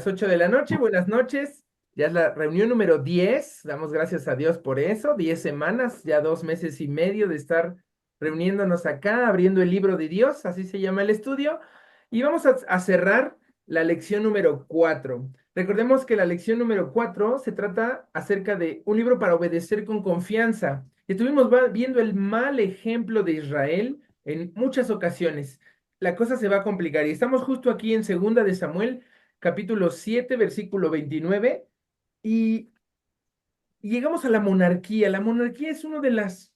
las 8 de la noche. Buenas noches. Ya es la reunión número 10. Damos gracias a Dios por eso. 10 semanas, ya 2 meses y medio de estar reuniéndonos acá, abriendo el libro de Dios, así se llama el estudio. Y vamos a cerrar la lección número 4. Recordemos que la lección número 4 se trata acerca de un libro para obedecer con confianza. Estuvimos viendo el mal ejemplo de Israel en muchas ocasiones. La cosa se va a complicar y estamos justo aquí en Segunda de Samuel, capítulo 7 versículo 29, y llegamos a la monarquía. La monarquía es una de las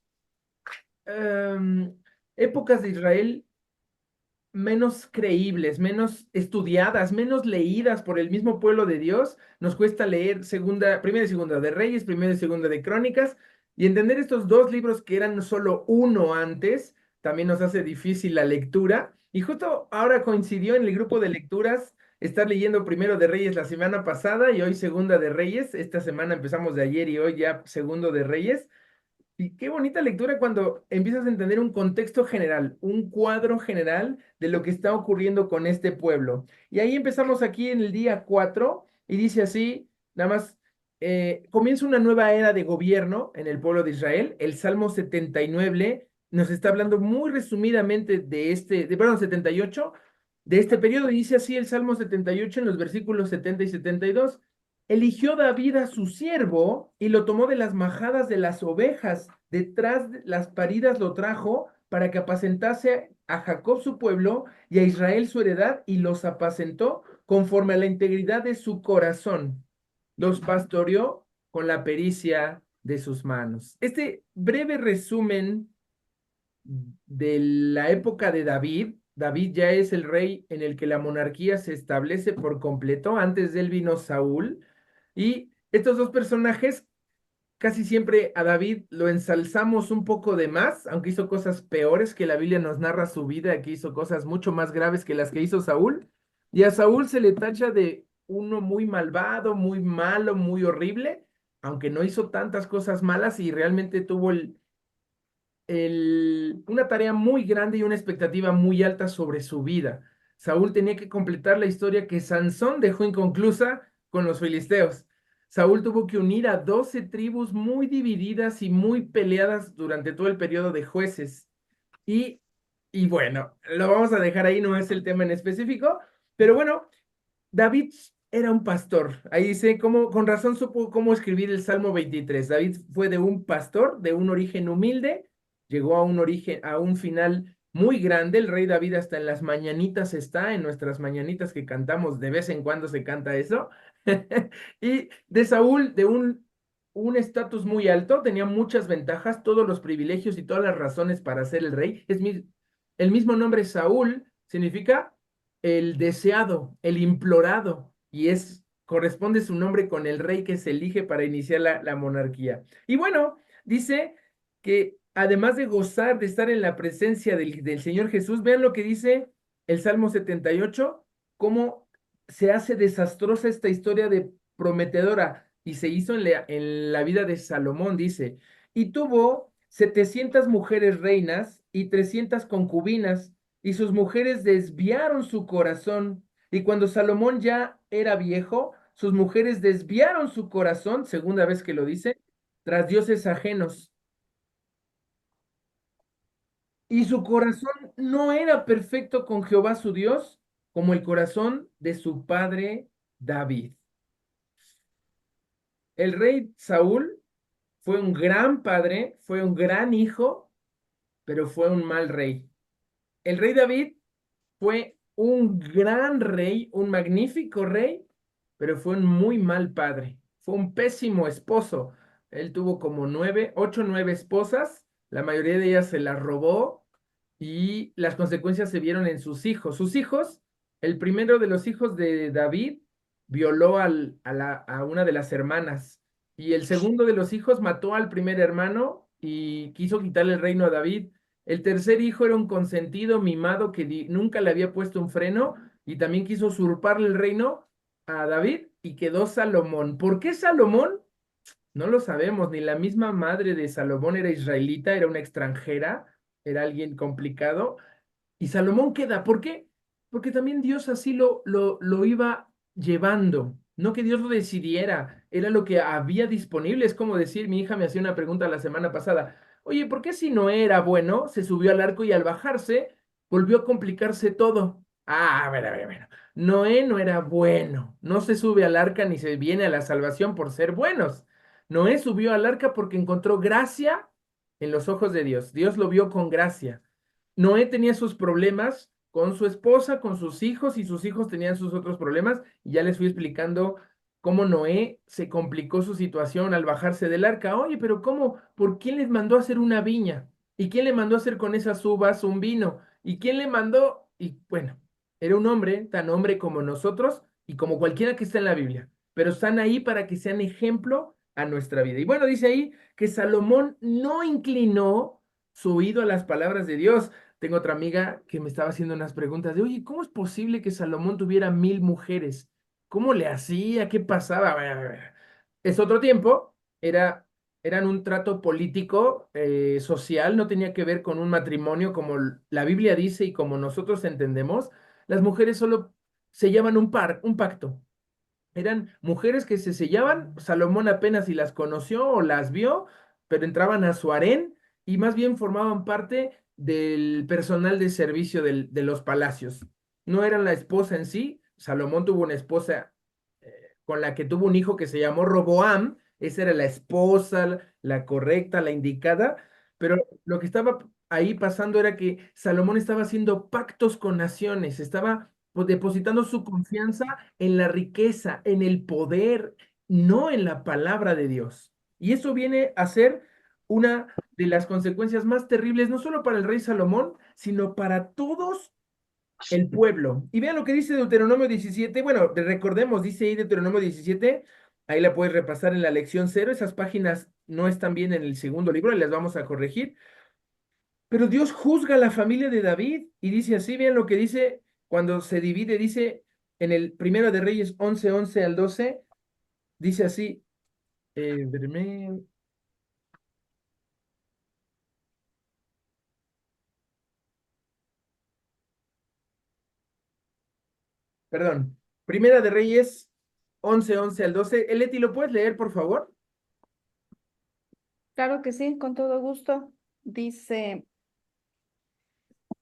em, épocas de Israel menos creíbles, menos estudiadas, menos leídas por el mismo pueblo de Dios. Nos cuesta leer primera y segunda de Reyes, primera y segunda de Crónicas, y entender estos dos libros que eran solo uno antes, también nos hace difícil la lectura. Y justo ahora coincidió en el grupo de lecturas estar leyendo primero de Reyes la semana pasada y hoy segunda de Reyes. Esta semana empezamos de ayer y hoy ya segundo de Reyes. Y qué bonita lectura cuando empiezas a entender un contexto general, un cuadro general de lo que está ocurriendo con este pueblo. Y ahí empezamos aquí en el día 4 y dice así, nada más, comienza una nueva era de gobierno en el pueblo de Israel. El Salmo 79 nos está hablando muy resumidamente perdón, 78, de este periodo. Y dice así el Salmo 78 en los versículos 70 y 72. Eligió David a su siervo y lo tomó de las majadas de las ovejas, detrás de las paridas lo trajo para que apacentase a Jacob su pueblo y a Israel su heredad, y los apacentó conforme a la integridad de su corazón. Los pastoreó con la pericia de sus manos. Este breve resumen de la época de David. David ya es el rey en el que la monarquía se establece por completo. Antes de él vino Saúl. Y estos dos personajes, casi siempre a David lo ensalzamos un poco de más, aunque hizo cosas peores que la Biblia nos narra su vida, que hizo cosas mucho más graves que las que hizo Saúl. Y a Saúl se le tacha de uno muy malvado, muy malo, muy horrible, aunque no hizo tantas cosas malas y realmente tuvo una tarea muy grande y una expectativa muy alta sobre su vida. Saúl tenía que completar la historia que Sansón dejó inconclusa con los filisteos. Saúl tuvo que unir a 12 tribus muy divididas y muy peleadas durante todo el periodo de jueces. Y, y bueno, lo vamos a dejar ahí, no es el tema en específico, pero bueno, David era un pastor. Ahí dice cómo, con razón supo cómo escribir el Salmo 23. David fue de un pastor, de un origen humilde, llegó a un origen, a un final muy grande. El rey David hasta en las mañanitas está, en nuestras mañanitas que cantamos, de vez en cuando se canta eso. Y de Saúl, de un estatus muy alto, tenía muchas ventajas, todos los privilegios y todas las razones para ser el rey. El mismo nombre Saúl significa el deseado, el implorado, y corresponde su nombre con el rey que se elige para iniciar la monarquía. Y bueno, dice que además de gozar de estar en la presencia del Señor Jesús, vean lo que dice el Salmo 78, cómo se hace desastrosa esta historia de prometedora y se hizo en la vida de Salomón, dice, y tuvo 700 mujeres reinas y 300 concubinas, y sus mujeres desviaron su corazón. Y cuando Salomón ya era viejo, sus mujeres desviaron su corazón, segunda vez que lo dice, tras dioses ajenos. Y su corazón no era perfecto con Jehová su Dios, como el corazón de su padre David. El rey Saúl fue un gran padre, fue un gran hijo, pero fue un mal rey. El rey David fue un gran rey, un magnífico rey, pero fue un muy mal padre. Fue un pésimo esposo. Él tuvo como 9 esposas, la mayoría de ellas se las robó y las consecuencias se vieron en sus hijos. Sus hijos, el primero de los hijos de David violó a una de las hermanas y el segundo de los hijos mató al primer hermano y quiso quitarle el reino a David. El tercer hijo era un consentido mimado que nunca le había puesto un freno y también quiso usurparle el reino a David y quedó Salomón. ¿Por qué Salomón? No lo sabemos, ni la misma madre de Salomón era israelita, era una extranjera, era alguien complicado. Y Salomón queda, ¿por qué? Porque también Dios así lo iba llevando, no que Dios lo decidiera, era lo que había disponible. Es como decir, mi hija me hacía una pregunta la semana pasada, oye, ¿por qué si Noé era bueno, se subió al arco y al bajarse volvió a complicarse todo? Ah, a ver. Noé no era bueno, no se sube al arca ni se viene a la salvación por ser buenos. Noé subió al arca porque encontró gracia en los ojos de Dios. Dios lo vio con gracia. Noé tenía sus problemas con su esposa, con sus hijos, y sus hijos tenían sus otros problemas, y ya les fui explicando cómo Noé se complicó su situación al bajarse del arca. Oye, pero ¿cómo? ¿Por quién les mandó a hacer una viña? ¿Y quién le mandó a hacer con esas uvas un vino? ¿Y quién le mandó? Y bueno, era un hombre, tan hombre como nosotros y como cualquiera que está en la Biblia, pero están ahí para que sean ejemplo a nuestra vida. Y bueno, dice ahí que Salomón no inclinó su oído a las palabras de Dios. Tengo otra amiga que me estaba haciendo unas preguntas de, oye, ¿cómo es posible que Salomón tuviera 1000 mujeres? ¿Cómo le hacía? ¿Qué pasaba? A ver. Es otro tiempo, eran un trato político, social, no tenía que ver con un matrimonio como la Biblia dice y como nosotros entendemos. Las mujeres solo sellaban un pacto. Eran mujeres que se sellaban, Salomón apenas si las conoció o las vio, pero entraban a su harén y más bien formaban parte del personal de servicio de los palacios. No eran la esposa en sí. Salomón tuvo una esposa con la que tuvo un hijo que se llamó Roboam. Esa era la esposa, la correcta, la indicada, pero lo que estaba ahí pasando era que Salomón estaba haciendo pactos con naciones, estaba pues, depositando su confianza en la riqueza, en el poder, no en la palabra de Dios. Y eso viene a ser una de las consecuencias más terribles, no solo para el rey Salomón, sino para todos el pueblo. Y vean lo que dice Deuteronomio 17. Bueno, recordemos, dice ahí Deuteronomio 17. Ahí la puedes repasar en la lección cero. Esas páginas no están bien en el segundo libro y las vamos a corregir. Pero Dios juzga a la familia de David y dice así, vean lo que dice cuando se divide, dice en el Primero de Reyes 11:11 al 12, dice así, espérame, perdón, Primera de Reyes 11:11 al 12. Leti, ¿lo puedes leer, por favor? Claro que sí, con todo gusto. Dice,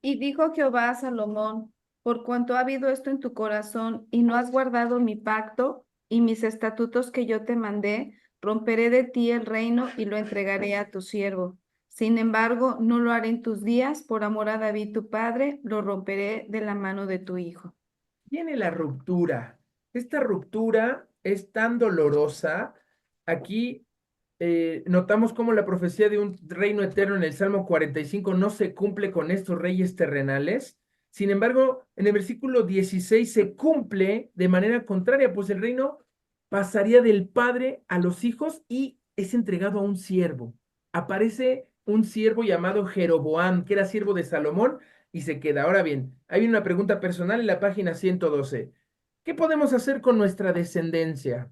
y dijo Jehová a Salomón, por cuanto ha habido esto en tu corazón y no has guardado mi pacto y mis estatutos que yo te mandé, romperé de ti el reino y lo entregaré a tu siervo. Sin embargo, no lo haré en tus días, por amor a David tu padre, lo romperé de la mano de tu hijo. Viene la ruptura. Esta ruptura es tan dolorosa. Aquí notamos cómo la profecía de un reino eterno en el Salmo 45 no se cumple con estos reyes terrenales. Sin embargo, en el versículo 16 se cumple de manera contraria, pues el reino pasaría del padre a los hijos y es entregado a un siervo. Aparece un siervo llamado Jeroboam, que era siervo de Salomón, y se queda. Ahora bien, hay una pregunta personal en la página 112. ¿Qué podemos hacer con nuestra descendencia?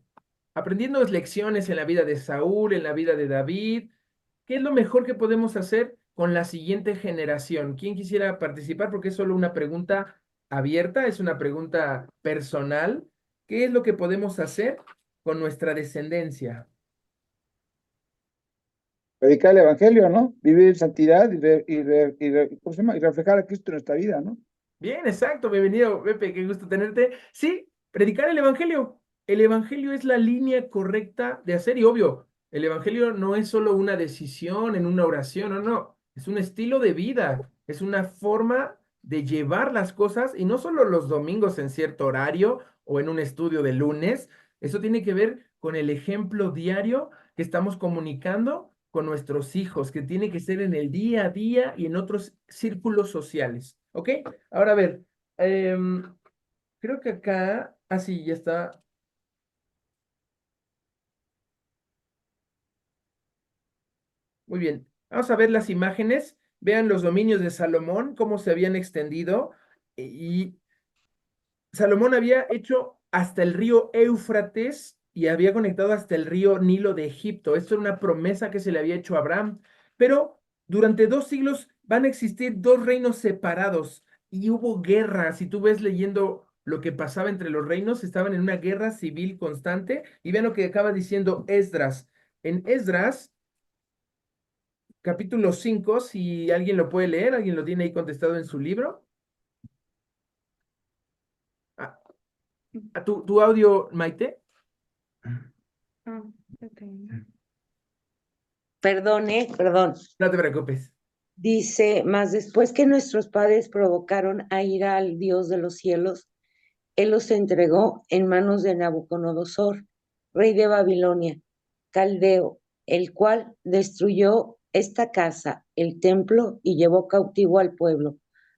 Aprendiendo lecciones en la vida de Saúl, en la vida de David, ¿qué es lo mejor que podemos hacer con la siguiente generación? ¿Quién quisiera participar? Porque es solo una pregunta abierta, es una pregunta personal. ¿Qué es lo que podemos hacer con nuestra descendencia? Predicar el evangelio, ¿no? Vivir en santidad ¿cómo se llama? Y reflejar a Cristo en nuestra vida, ¿no? Bien, exacto, bienvenido, Pepe, qué gusto tenerte. Sí, predicar el evangelio. El evangelio es la línea correcta de hacer y obvio, el evangelio no es solo una decisión en una oración, no, es un estilo de vida, es una forma de llevar las cosas y no solo los domingos en cierto horario o en un estudio de lunes, eso tiene que ver con el ejemplo diario que estamos comunicando con nuestros hijos, que tiene que ser en el día a día y en otros círculos sociales, ¿ok? Ahora a ver, em, creo que acá, sí, ya está. Muy bien. Vamos a ver las imágenes. Vean los dominios de Salomón, cómo se habían extendido. Y Salomón había hecho hasta el río Éufrates y había conectado hasta el río Nilo de Egipto. Esto era una promesa que se le había hecho a Abraham. Pero durante 2 siglos van a existir dos reinos separados y hubo guerra. Si tú ves leyendo lo que pasaba entre los reinos, estaban en una guerra civil constante. Y vean lo que acaba diciendo Esdras. En Esdras, capítulo 5, si alguien lo puede leer, alguien lo tiene ahí contestado en su libro. ¿Tu audio, Maite? Ah, ok. Perdón. No te preocupes. Dice, mas después que nuestros padres provocaron a ira al Dios de los cielos, él los entregó en manos de Nabucodonosor, rey de Babilonia, caldeo, el cual destruyó esta casa, el templo, y llevó cautivo al pueblo,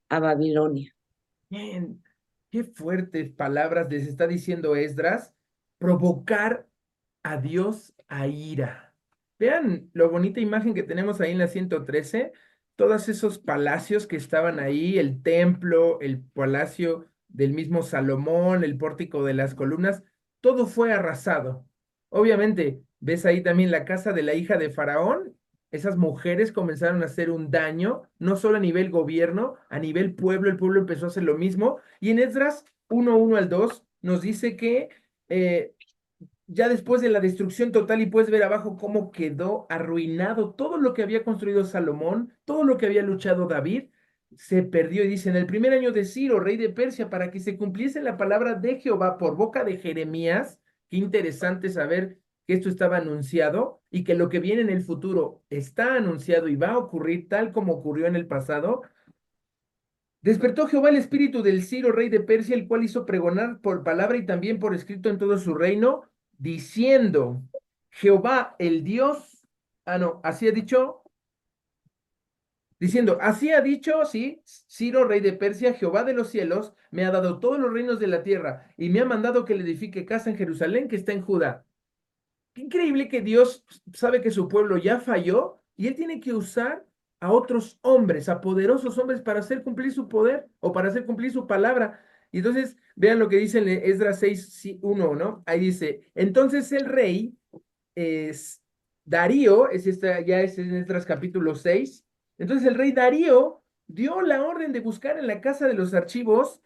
a Babilonia. Bien, qué fuertes palabras les está diciendo Esdras, provocar a Dios a ira. Vean lo bonita imagen que tenemos ahí en la 113, todos esos palacios que estaban ahí, el templo, el palacio del mismo Salomón, el pórtico de las columnas, todo fue arrasado. Obviamente, ves ahí también la casa de la hija de Faraón. Esas mujeres comenzaron a hacer un daño, no solo a nivel gobierno, a nivel pueblo, el pueblo empezó a hacer lo mismo. Y en Esdras 1:1 al 2 nos dice que ya después de la destrucción total, y puedes ver abajo cómo quedó arruinado todo lo que había construido Salomón, todo lo que había luchado David, se perdió. Y dice, en el primer año de Ciro, rey de Persia, para que se cumpliese la palabra de Jehová por boca de Jeremías, qué interesante saber que esto estaba anunciado y que lo que viene en el futuro está anunciado y va a ocurrir tal como ocurrió en el pasado. Despertó Jehová el espíritu del Ciro, rey de Persia, el cual hizo pregonar por palabra y también por escrito en todo su reino, diciendo, Jehová el Dios, así ha dicho, diciendo, así ha dicho, sí, Ciro, rey de Persia, Jehová de los cielos, me ha dado todos los reinos de la tierra y me ha mandado que le edifique casa en Jerusalén, que está en Judá. Qué increíble que Dios sabe que su pueblo ya falló y él tiene que usar a otros hombres, a poderosos hombres para hacer cumplir su poder o para hacer cumplir su palabra. Y entonces, vean lo que dice en Esdras 6:1, ¿no? Ahí dice, entonces el rey es Darío, ya es en Esdras capítulo 6. Entonces el rey Darío dio la orden de buscar en la casa de los archivos.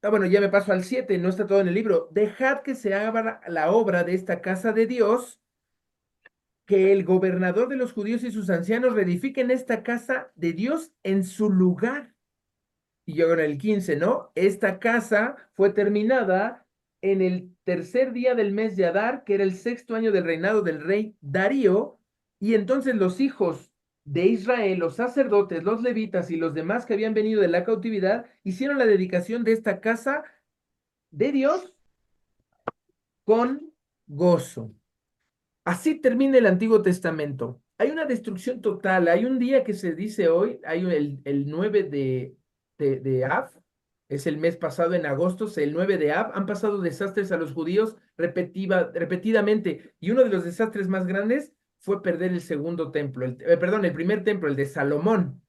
Bueno, ya me paso al 7, no está todo en el libro. Dejad que se haga la obra de esta casa de Dios, que el gobernador de los judíos y sus ancianos reedifiquen esta casa de Dios en su lugar. Y yo en el 15, ¿no? Esta casa fue terminada en el tercer día del mes de Adar, que era el sexto año del reinado del rey Darío, y entonces los hijos de Israel, los sacerdotes, los levitas y los demás que habían venido de la cautividad, hicieron la dedicación de esta casa de Dios con gozo. Así termina el Antiguo Testamento. Hay una destrucción total. Hay un día que se dice hoy, hay el 9 de Av, es el mes pasado en agosto, el 9 de Av, han pasado desastres a los judíos repetidamente. Y uno de los desastres más grandes fue perder el segundo templo, perdón, el primer templo, el de Salomón.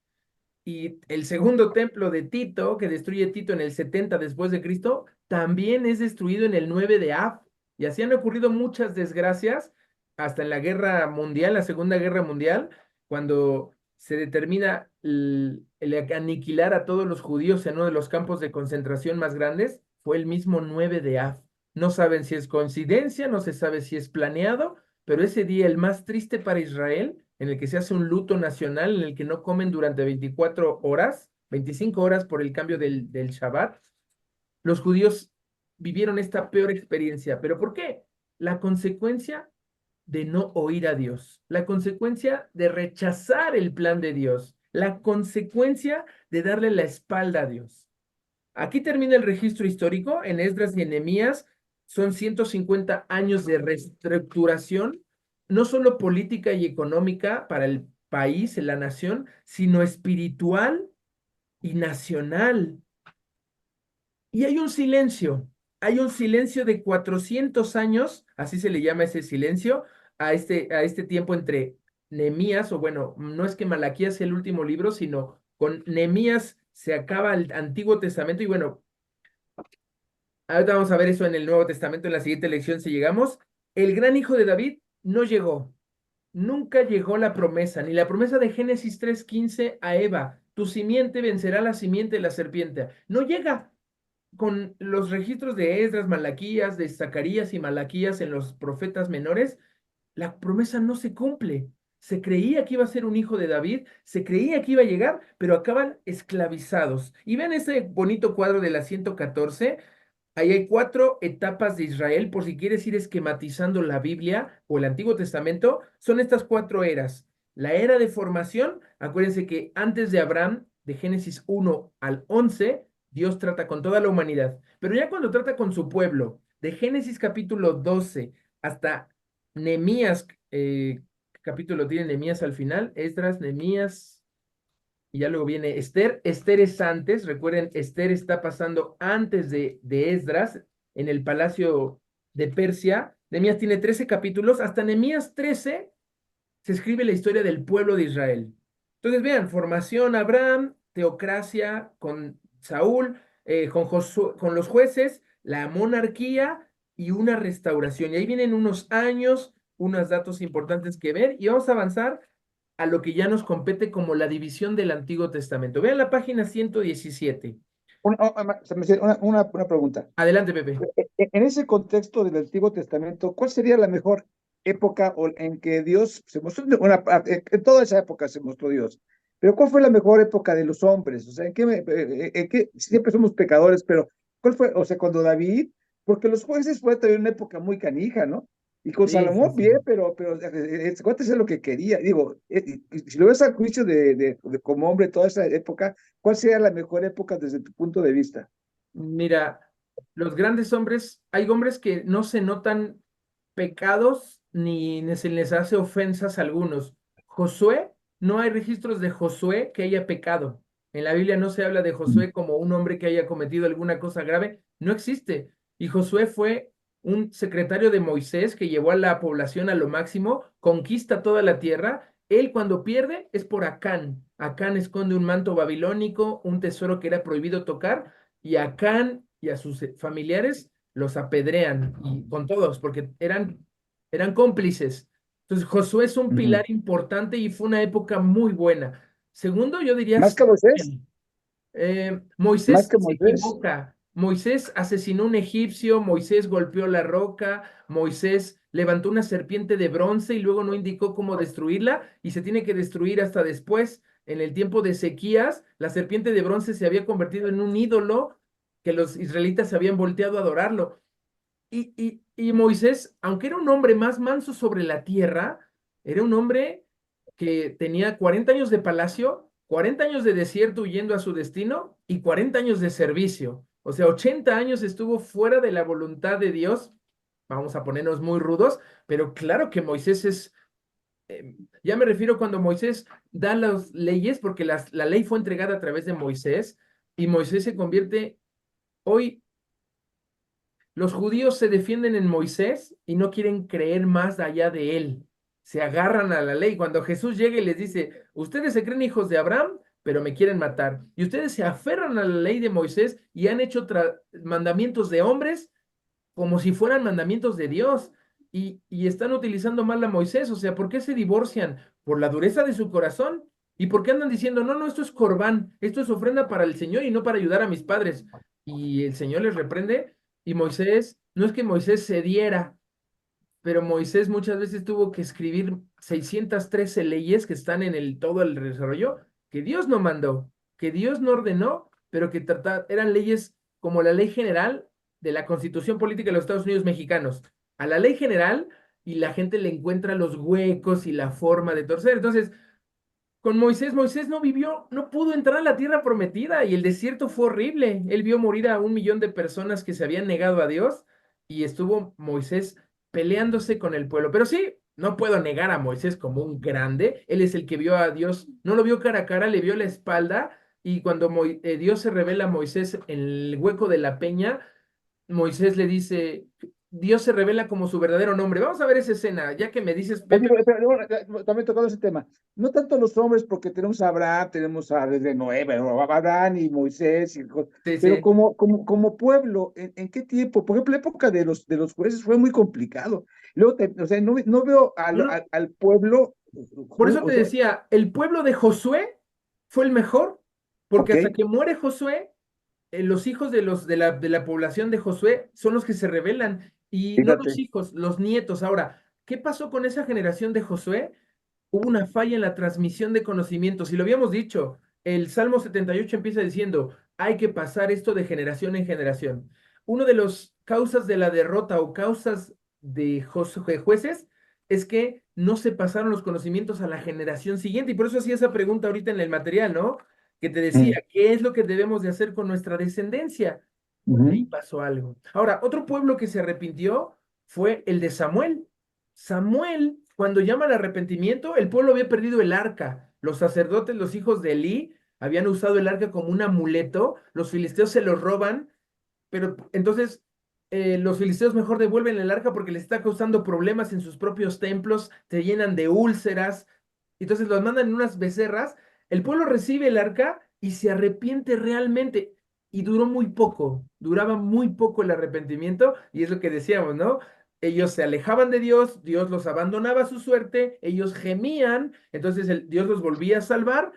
Y el segundo templo de Tito, que destruye Tito en el 70 después de Cristo, también es destruido en el 9 de Av. Y así han ocurrido muchas desgracias, hasta en la guerra mundial, la Segunda Guerra Mundial, cuando se determina el aniquilar a todos los judíos en uno de los campos de concentración más grandes, fue el mismo 9 de Av. No saben si es coincidencia, no se sabe si es planeado, pero ese día, el más triste para Israel, en el que se hace un luto nacional, en el que no comen durante 24 horas, 25 horas por el cambio del Shabbat, los judíos vivieron esta peor experiencia. ¿Pero por qué? La consecuencia de no oír a Dios, la consecuencia de rechazar el plan de Dios, la consecuencia de darle la espalda a Dios. Aquí termina el registro histórico. En Esdras y en Nehemías son 150 años de reestructuración, no solo política y económica para el país, la nación, sino espiritual y nacional. Y hay un silencio de 400 años, así se le llama ese silencio, a este tiempo entre Nehemías, o bueno, no es que Malaquías sea el último libro, sino con Nehemías se acaba el Antiguo Testamento. Y bueno, ahorita vamos a ver eso en el Nuevo Testamento, en la siguiente lección si llegamos. El gran hijo de David no llegó, nunca llegó la promesa, ni la promesa de Génesis 3:15 a Eva, tu simiente vencerá la simiente de la serpiente. No llega. con los registros de Esdras, Malaquías, de Zacarías y Malaquías en los profetas menores, la promesa no se cumple. Se creía que iba a ser un hijo de David, se creía que iba a llegar, pero acaban esclavizados. Y vean ese bonito cuadro de la 114. Ahí hay 4 etapas de Israel, por si quieres ir esquematizando la Biblia o el Antiguo Testamento, son estas 4 eras. La era de formación, acuérdense que antes de Abraham, de Génesis 1 al 11, Dios trata con toda la humanidad, pero ya cuando trata con su pueblo, de Génesis capítulo 12 hasta Nehemías, capítulo tiene Nehemías al final, Esdras, Nehemías, y ya luego viene Esther. Esther es antes, recuerden, Esther está pasando antes de Esdras en el palacio de Persia. Nehemías tiene 13 capítulos, hasta Nehemías 13 se escribe la historia del pueblo de Israel. Entonces vean, formación Abraham, teocracia con Saúl, con los jueces, la monarquía y una restauración. Y ahí vienen unos años, unos datos importantes que ver y vamos a avanzar a lo que ya nos compete como la división del Antiguo Testamento. Vean la página 117. Una pregunta. Adelante, Pepe. En ese contexto del Antiguo Testamento, ¿cuál sería la mejor época en que Dios se mostró? En toda esa época se mostró Dios. Pero ¿cuál fue la mejor época de los hombres? O sea, ¿en qué siempre somos pecadores, pero ¿cuál fue? O sea, cuando David, porque los jueces fue también una época muy canija, ¿no? Y con Sí, sí, Salomón, bien, sí. pero cuánto es lo que quería. Digo, si lo ves al juicio como hombre toda esa época, ¿cuál sería la mejor época desde tu punto de vista? Mira, los grandes hombres, hay hombres que no se notan pecados ni se les hace ofensas a algunos. Josué, no hay registros de Josué que haya pecado. En la Biblia no se habla de Josué como un hombre que haya cometido alguna cosa grave. No existe. Y Josué fue un secretario de Moisés que llevó a la población a lo máximo, conquista toda la tierra. Él cuando pierde es por Acán. Acán esconde un manto babilónico, un tesoro que era prohibido tocar, y Acán y a sus familiares los apedrean, y con todos, porque eran cómplices. Entonces, Josué es un pilar Ujú. importante y fue una época muy buena. Segundo, yo diría Más que Moisés, Samuel. más Moisés que se Moisés. equivoca. Moisés asesinó a un egipcio, Moisés golpeó la roca, Moisés levantó una serpiente de bronce y luego no indicó cómo destruirla y se tiene que destruir hasta después. En el tiempo de Ezequías, la serpiente de bronce se había convertido en un ídolo que los israelitas habían volteado a adorarlo. Y Moisés, aunque era un hombre más manso sobre la tierra, era un hombre que tenía 40 años de palacio, 40 años de desierto huyendo a su destino y 40 años de servicio. O sea, 80 años estuvo fuera de la voluntad de Dios. Vamos a ponernos muy rudos, pero claro que Moisés es, ya me refiero cuando Moisés da las leyes, porque la ley fue entregada a través de Moisés y Moisés se convierte hoy. Los judíos se defienden en Moisés y no quieren creer más allá de él. Se agarran a la ley. Cuando Jesús llega y les dice, ustedes se creen hijos de Abraham, pero me quieren matar. Y ustedes se aferran a la ley de Moisés y han hecho mandamientos de hombres como si fueran mandamientos de Dios. Y están utilizando mal a Moisés. O sea, ¿por qué se divorcian? Por la dureza de su corazón. ¿Y por qué andan diciendo, no, no, esto es corbán, esto es ofrenda para el Señor y no para ayudar a mis padres? Y el Señor les reprende. Y Moisés, no es que Moisés cediera, pero Moisés muchas veces tuvo que escribir 613 leyes que están en todo el desarrollo, que Dios no mandó, que Dios no ordenó, pero que eran leyes como la ley general de la Constitución Política de los Estados Unidos Mexicanos. A la ley general, y la gente le encuentra los huecos y la forma de torcer. Entonces, con Moisés, Moisés no vivió, no pudo entrar a la tierra prometida y el desierto fue horrible. Él vio morir a 1 millón de personas que se habían negado a Dios y estuvo Moisés peleándose con el pueblo. Pero sí, no puedo negar a Moisés como un grande. Él es el que vio a Dios, no lo vio cara a cara, le vio la espalda y cuando Dios se revela a Moisés en el hueco de la peña, Moisés le dice, Dios se revela como su verdadero nombre. Vamos a ver esa escena, ya que me dices, Oye, Pepe. pero también tocando ese tema, no tanto los hombres, porque tenemos a Abraham, tenemos a desde Noé, bueno, a Abraham y Moisés, Sí, pero sí. como pueblo, ¿en qué tiempo? Por ejemplo, la época de los jueces fue muy complicado. Luego, o sea, no veo No, al, no, al, al pueblo, por eso o te sea, decía, el pueblo de Josué fue el mejor, porque ok, hasta que muere Josué, los hijos de la población de Josué son los que se rebelan, y no los Fíjate. hijos, los nietos. Ahora, ¿qué pasó con esa generación de Josué? Hubo una falla en la transmisión de conocimientos, y lo habíamos dicho. El Salmo 78 empieza diciendo, hay que pasar esto de generación en generación. Uno de los causas de la derrota o causas de jueces es que no se pasaron los conocimientos a la generación siguiente, y por eso hacía esa pregunta ahorita en el material, ¿no? Que te Mm, decía, ¿qué es lo que debemos de hacer con nuestra descendencia? Porque ahí ujú. pasó algo. Ahora, otro pueblo que se arrepintió fue el de Samuel. Samuel, cuando llama al arrepentimiento, el pueblo había perdido el arca. Los sacerdotes, los hijos de Elí, habían usado el arca como un amuleto. Los filisteos se lo roban, pero entonces los filisteos mejor devuelven el arca porque les está causando problemas en sus propios templos, se llenan de úlceras. Entonces los mandan en unas becerras. El pueblo recibe el arca y se arrepiente realmente. Y duró muy poco, duraba muy poco el arrepentimiento, y es lo que decíamos, ¿no? Ellos se alejaban de Dios, Dios los abandonaba a su suerte, ellos gemían, entonces Dios los volvía a salvar,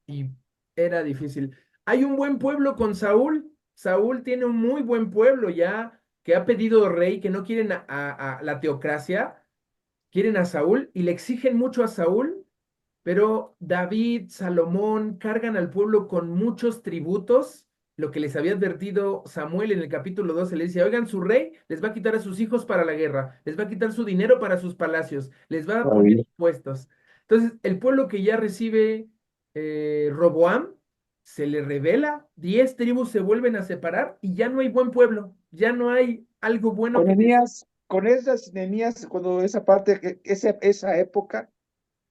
y era difícil. Hay un buen pueblo con Saúl. Saúl tiene un muy buen pueblo ya que ha pedido rey, que no quieren a la teocracia, quieren a Saúl y le exigen mucho a Saúl, pero David, Salomón cargan al pueblo con muchos tributos, lo que les había advertido Samuel en el capítulo 12. Le dice, oigan, su rey les va a quitar a sus hijos para la guerra, les va a quitar su dinero para sus palacios, les va a poner Oye, impuestos. Entonces, el pueblo que ya recibe Roboam, se le revela, 10 tribus se vuelven a separar y ya no hay buen pueblo, ya no hay algo bueno con que decir. Nehemías, con esas Nehemías, cuando esa parte, esa época,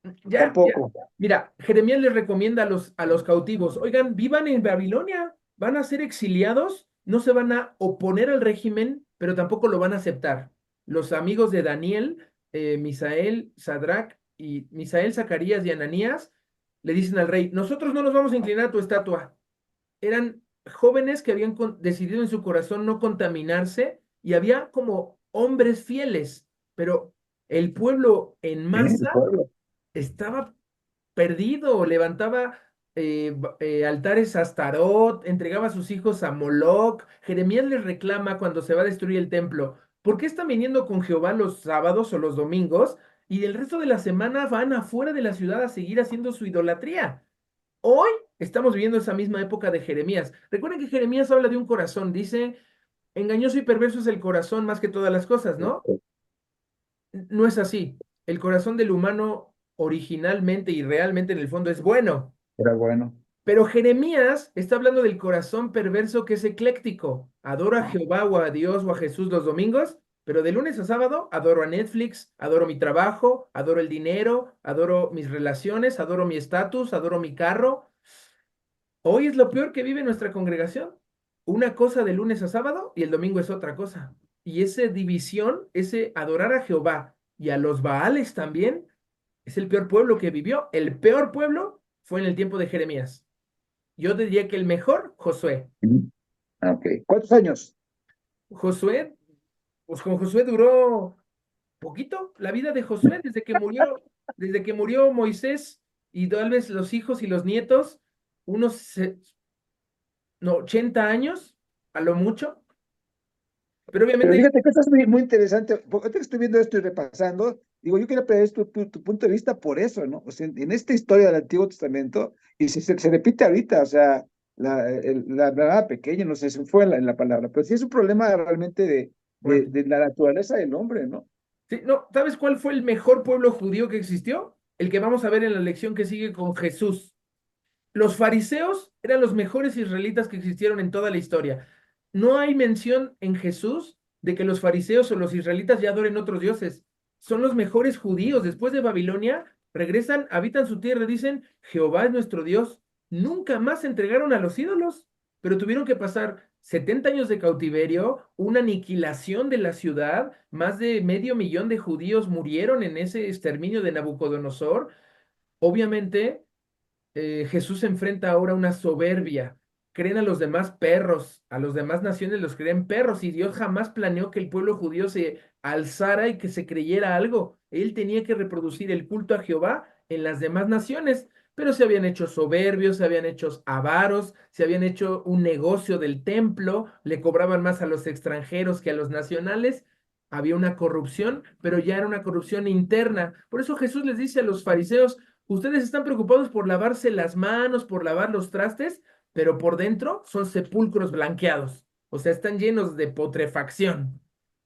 Ya, ya. tampoco. Mira, Jeremías les recomienda a los cautivos, oigan, vivan en Babilonia, van a ser exiliados, no se van a oponer al régimen, pero tampoco lo van a aceptar. Los amigos de Daniel, Misael, Sadrach y Misael, Zacarías y Ananías le dicen al rey, nosotros no nos vamos a inclinar a tu estatua. Eran jóvenes que habían decidido en su corazón no contaminarse, y había como hombres fieles, pero el pueblo en El masa pueblo. estaba perdido, levantaba altares a Astarot, entregaba a sus hijos a Moloc. Jeremías les reclama cuando se va a destruir el templo, ¿por qué están viniendo con Jehová los sábados o los domingos y el resto de la semana van afuera de la ciudad a seguir haciendo su idolatría? Hoy estamos viviendo esa misma época de Jeremías. Recuerden que Jeremías habla de un corazón, dice, engañoso y perverso es el corazón más que todas las cosas, ¿no? No es así. El corazón del humano originalmente y realmente en el fondo es bueno. Era bueno. Pero Jeremías está hablando del corazón perverso que es ecléctico. Adoro a Jehová o a Dios o a Jesús los domingos, pero de lunes a sábado adoro a Netflix, adoro mi trabajo, adoro el dinero, adoro mis relaciones, adoro mi estatus, adoro mi carro. Hoy es lo peor que vive nuestra congregación. Una cosa de lunes a sábado y el domingo es otra cosa. Y esa división, ese adorar a Jehová y a los Baales también, es el peor pueblo que vivió. El peor pueblo fue en el tiempo de Jeremías. Yo diría que el mejor, Josué. Ujú. Ah, ok. ¿Cuántos años? Josué, pues con Josué duró poquito la vida de Josué, desde que murió Moisés, y tal vez los hijos y los nietos, unos no, 80 años, a lo mucho. Pero Pero obviamente, fíjate que esto es muy, muy interesante, porque ahorita que estoy viendo esto y repasando, digo, yo quiero aprender tu punto de vista por eso, ¿no? O sea, en esta historia del Antiguo Testamento, y si se repite ahorita, o sea, la nada pequeña, no sé, se fue en la palabra, pero sí es un problema realmente de, de, bueno, de la naturaleza del hombre, ¿no? sí, no, ¿sabes cuál fue el mejor pueblo judío que existió? El que vamos a ver en la lección que sigue con Jesús. Los fariseos eran los mejores israelitas que existieron en toda la historia. No hay mención en Jesús de que los fariseos o los israelitas ya adoren otros dioses. Son los mejores judíos. Después de Babilonia, regresan, habitan su tierra, dicen, Jehová es nuestro Dios. Nunca más se entregaron a los ídolos, pero tuvieron que pasar 70 años de cautiverio, una aniquilación de la ciudad, más de medio millón de judíos murieron en ese exterminio de Nabucodonosor. Obviamente, Jesús se enfrenta ahora a una soberbia. Creen a los demás perros, a los demás naciones los creen perros, y Dios jamás planeó que el pueblo judío se alzara y que se creyera algo. Él tenía que reproducir el culto a Jehová en las demás naciones. pero se habían hecho soberbios, se habían hecho avaros, se habían hecho un negocio del templo, le cobraban más a los extranjeros que a los nacionales. Había una corrupción, pero ya era una corrupción interna. Por eso Jesús les dice a los fariseos, ustedes están preocupados por lavarse las manos, por lavar los trastes, pero por dentro son sepulcros blanqueados. O sea, están llenos de putrefacción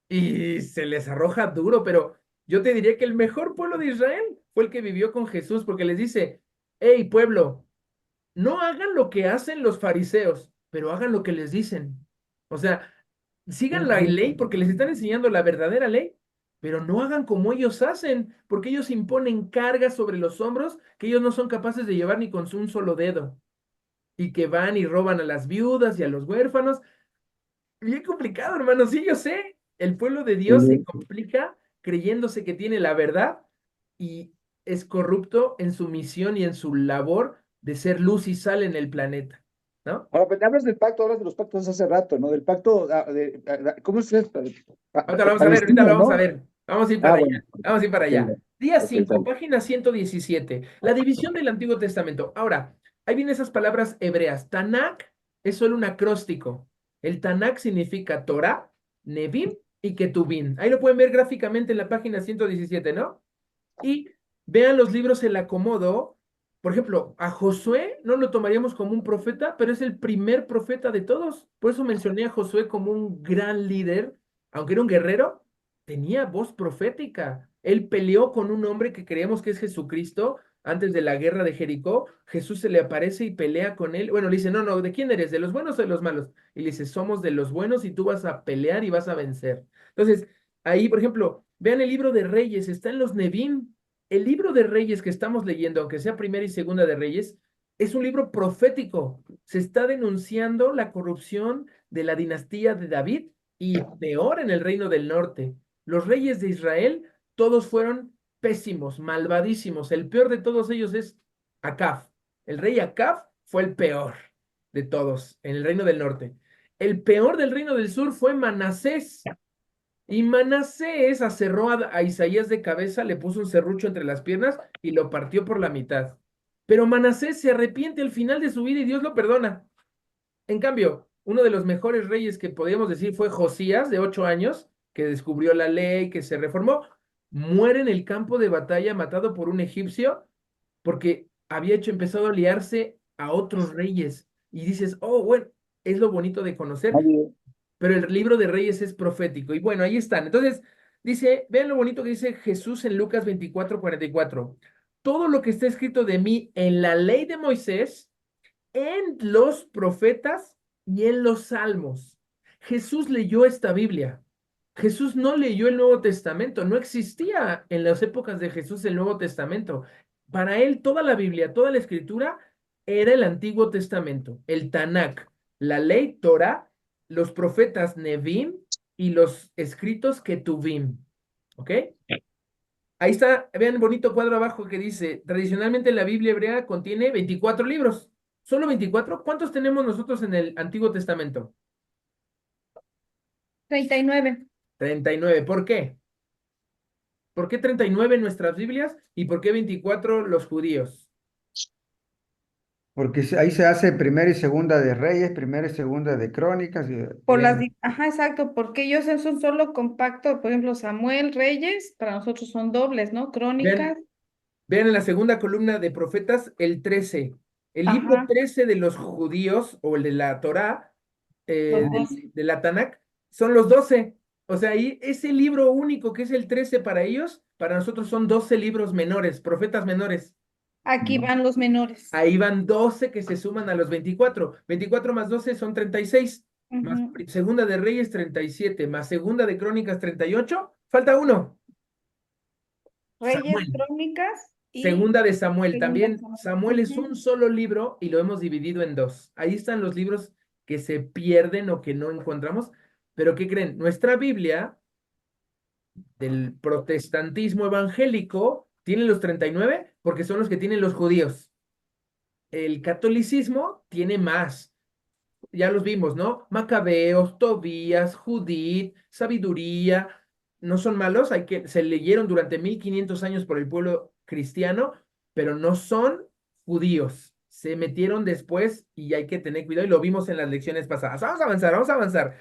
y se les arroja duro, pero yo te diría que el mejor pueblo de Israel fue el que vivió con Jesús, porque les dice, hey pueblo, no hagan lo que hacen los fariseos, pero hagan lo que les dicen. O sea, sigan la ley porque les están enseñando la verdadera ley, pero no hagan como ellos hacen, porque ellos imponen cargas sobre los hombros que ellos no son capaces de llevar ni con un solo dedo, y que van y roban a las viudas y a los huérfanos. Bien complicado, hermano. Sí, yo sé. El pueblo de Dios se complica creyéndose que tiene la verdad y es corrupto en su misión y en su labor de ser luz y sal en el planeta, ¿no? Ahora, pues, hablas del pacto, hablas de los pactos hace rato, ¿no? Del pacto, ¿cómo es esto? Ahorita lo vamos a ver, ahorita Palestino, lo vamos a ¿no? ver. Vamos a ir Ah, para bueno. allá. Vamos a ir para Ok, allá. Día ok, 5, dale. página 117. La división del Antiguo Testamento. Ahora, ahí vienen esas palabras hebreas. Tanakh es solo un acróstico. El Tanakh significa Torah, Nevim y Ketuvim. Ahí lo pueden ver gráficamente en la página 117, ¿no? Y vean los libros el acomodo. Por ejemplo, a Josué no lo tomaríamos como un profeta, pero es el primer profeta de todos. Por eso mencioné a Josué como un gran líder, aunque era un guerrero, tenía voz profética. Él peleó con un hombre que creemos que es Jesucristo antes de la guerra de Jericó. Jesús se le aparece y pelea con él. Bueno, le dice, no, no, ¿de quién eres? ¿De los buenos o de los malos? Y le dice, somos de los buenos y tú vas a pelear y vas a vencer. Entonces, ahí, por ejemplo, vean el libro de Reyes, está en los Nevim. El libro de Reyes que estamos leyendo, aunque sea primera y segunda de Reyes, es un libro profético. Se está denunciando la corrupción de la dinastía de David y peor en el reino del norte. Los reyes de Israel, todos fueron pésimos, malvadísimos. El peor de todos ellos es Acab. El rey Acab fue el peor de todos en el reino del norte. El peor del reino del sur fue Manasés. Y Manasés aserró a Isaías de cabeza, le puso un serrucho entre las piernas y lo partió por la mitad. Pero Manasés se arrepiente al final de su vida y Dios lo perdona. En cambio, uno de los mejores reyes que podríamos decir fue Josías, de 8 años, que descubrió la ley, que se reformó, muere en el campo de batalla matado por un egipcio porque había empezado a liarse a otros reyes. Y dices, oh, bueno, es lo bonito de conocer, Oye, pero el libro de Reyes es profético. Y bueno, ahí están. Entonces, dice, vean lo bonito que dice Jesús en Lucas 24:44. Todo lo que está escrito de mí en la ley de Moisés, en los profetas y en los salmos. Jesús leyó esta Biblia. Jesús no leyó el Nuevo Testamento. No existía en las épocas de Jesús el Nuevo Testamento. Para él, toda la Biblia, toda la escritura era el Antiguo Testamento, el Tanakh, la ley Torah, los profetas Nevim y los escritos Ketuvim. ¿Ok? Ahí está, vean el bonito cuadro abajo que dice, tradicionalmente la Biblia hebrea contiene 24 libros. ¿Solo 24? ¿Cuántos tenemos nosotros en el Antiguo Testamento? 39. 39. ¿Por qué? ¿Por qué 39 en nuestras Biblias y por qué 24 los judíos? Porque ahí se hace primera y segunda de Reyes, primera y segunda de Crónicas. Por las, Bien, ajá, exacto, porque ellos es un solo compacto, por ejemplo, Samuel, Reyes, para nosotros son dobles, ¿no? vean, Crónicas, vean en la segunda columna de profetas el 13. El libro ajá, 13 de los judíos o el de la Torá, los 12. de la Tanakh, son los 12. O sea, ahí ese libro único que es el 13 para ellos, para nosotros son 12 libros menores, profetas menores. Aquí van los menores. Ahí van 12 que se suman a los 24. 24 más 12 son 36. Más Ujú. segunda de Reyes 37. Más segunda de Crónicas 38. Falta uno. Reyes, Samuel. Crónicas y Segunda de Samuel. segunda También Samuel. Samuel es Ujú. un solo libro y lo hemos dividido en dos. Ahí están los libros que se pierden o que no encontramos. Pero ¿qué creen? Nuestra Biblia del protestantismo evangélico tiene los 39 porque son los que tienen los judíos. El catolicismo tiene más. Ya los vimos, ¿no? Macabeos, Tobías, Judith, Sabiduría, no son malos, se leyeron durante 1500 años por el pueblo cristiano, pero no son judíos. Se metieron después y hay que tener cuidado y lo vimos en las lecciones pasadas. Vamos a avanzar, vamos a avanzar.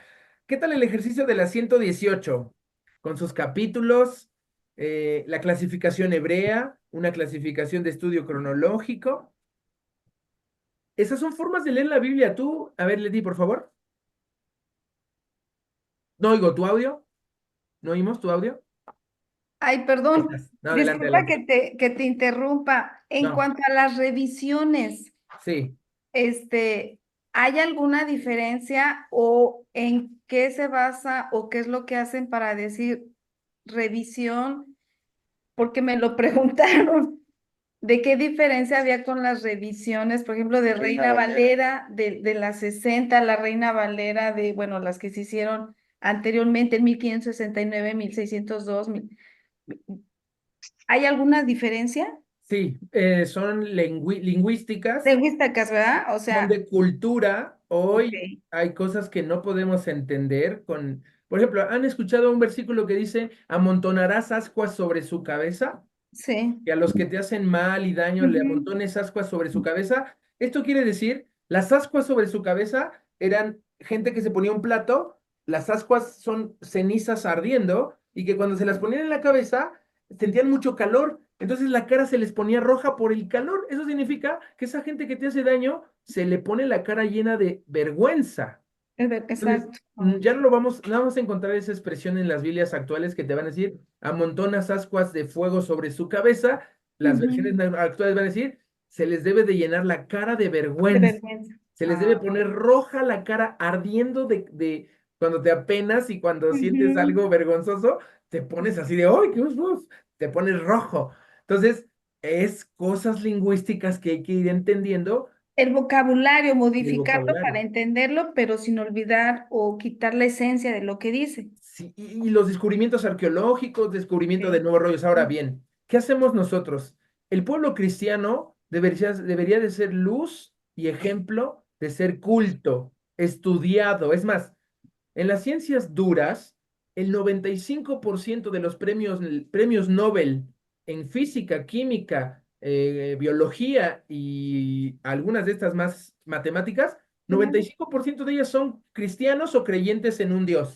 ¿Qué tal el ejercicio de la 118? Con sus capítulos, la clasificación hebrea, una clasificación de estudio cronológico. Esas son formas de leer la Biblia. Tú, a ver, Leti, por favor. No oigo tu audio. ¿No oímos tu audio? Ay, Ahí perdón, estás. No, adelante, disculpa adelante. que te interrumpa. En No, cuanto a las revisiones, sí. este, ¿hay alguna diferencia o en qué se basa o qué es lo que hacen para decir revisión? Porque me lo preguntaron. ¿De qué diferencia había con las revisiones, por ejemplo, de Reina Valera, de las 60, la Reina Valera de, bueno, las que se hicieron anteriormente en 1569, 1602? ¿Hay alguna diferencia? Sí, son lingüísticas, Lingüísticas, ¿verdad? O son sea, de cultura. ok, Hoy hay cosas que no podemos entender con, por ejemplo, ¿han escuchado un versículo que dice, amontonarás ascuas sobre su cabeza? sí. Que a los que te hacen mal y daño le Ujú, amontones ascuas sobre su cabeza. Esto quiere decir, las ascuas sobre su cabeza eran gente que se ponía un plato, las ascuas son cenizas ardiendo y que cuando se las ponían en la cabeza sentían mucho calor, entonces la cara se les ponía roja por el calor. Eso significa que esa gente que te hace daño se le pone la cara llena de vergüenza. Entonces, exacto. ya no lo vamos, no vamos a encontrar esa expresión en las Biblias actuales que te van a decir, amontonas ascuas de fuego sobre su cabeza. Las versiones Ujú, actuales van a decir, se les debe de llenar la cara de de vergüenza. vergüenza. Se les debe Ah, poner roja la cara ardiendo de cuando te apenas y cuando sientes ujú. algo vergonzoso, te pones así de, ¡ay, qué uf! Te pones rojo. Entonces, es cosas lingüísticas que hay que ir entendiendo El vocabulario, del modificarlo para vocabulario. entenderlo, pero sin olvidar o quitar la esencia de lo que dice. Sí, y los descubrimientos arqueológicos, descubrimiento de Sí. nuevos rollos. Ahora bien, ¿qué hacemos nosotros? El pueblo cristiano debería de ser luz y ejemplo de ser culto, estudiado. Es más, en las ciencias duras, el 95% de los premios Nobel en física, química, biología y algunas de estas más matemáticas, noventa y Ujú. cinco por ciento de ellas son cristianos o creyentes en un Dios.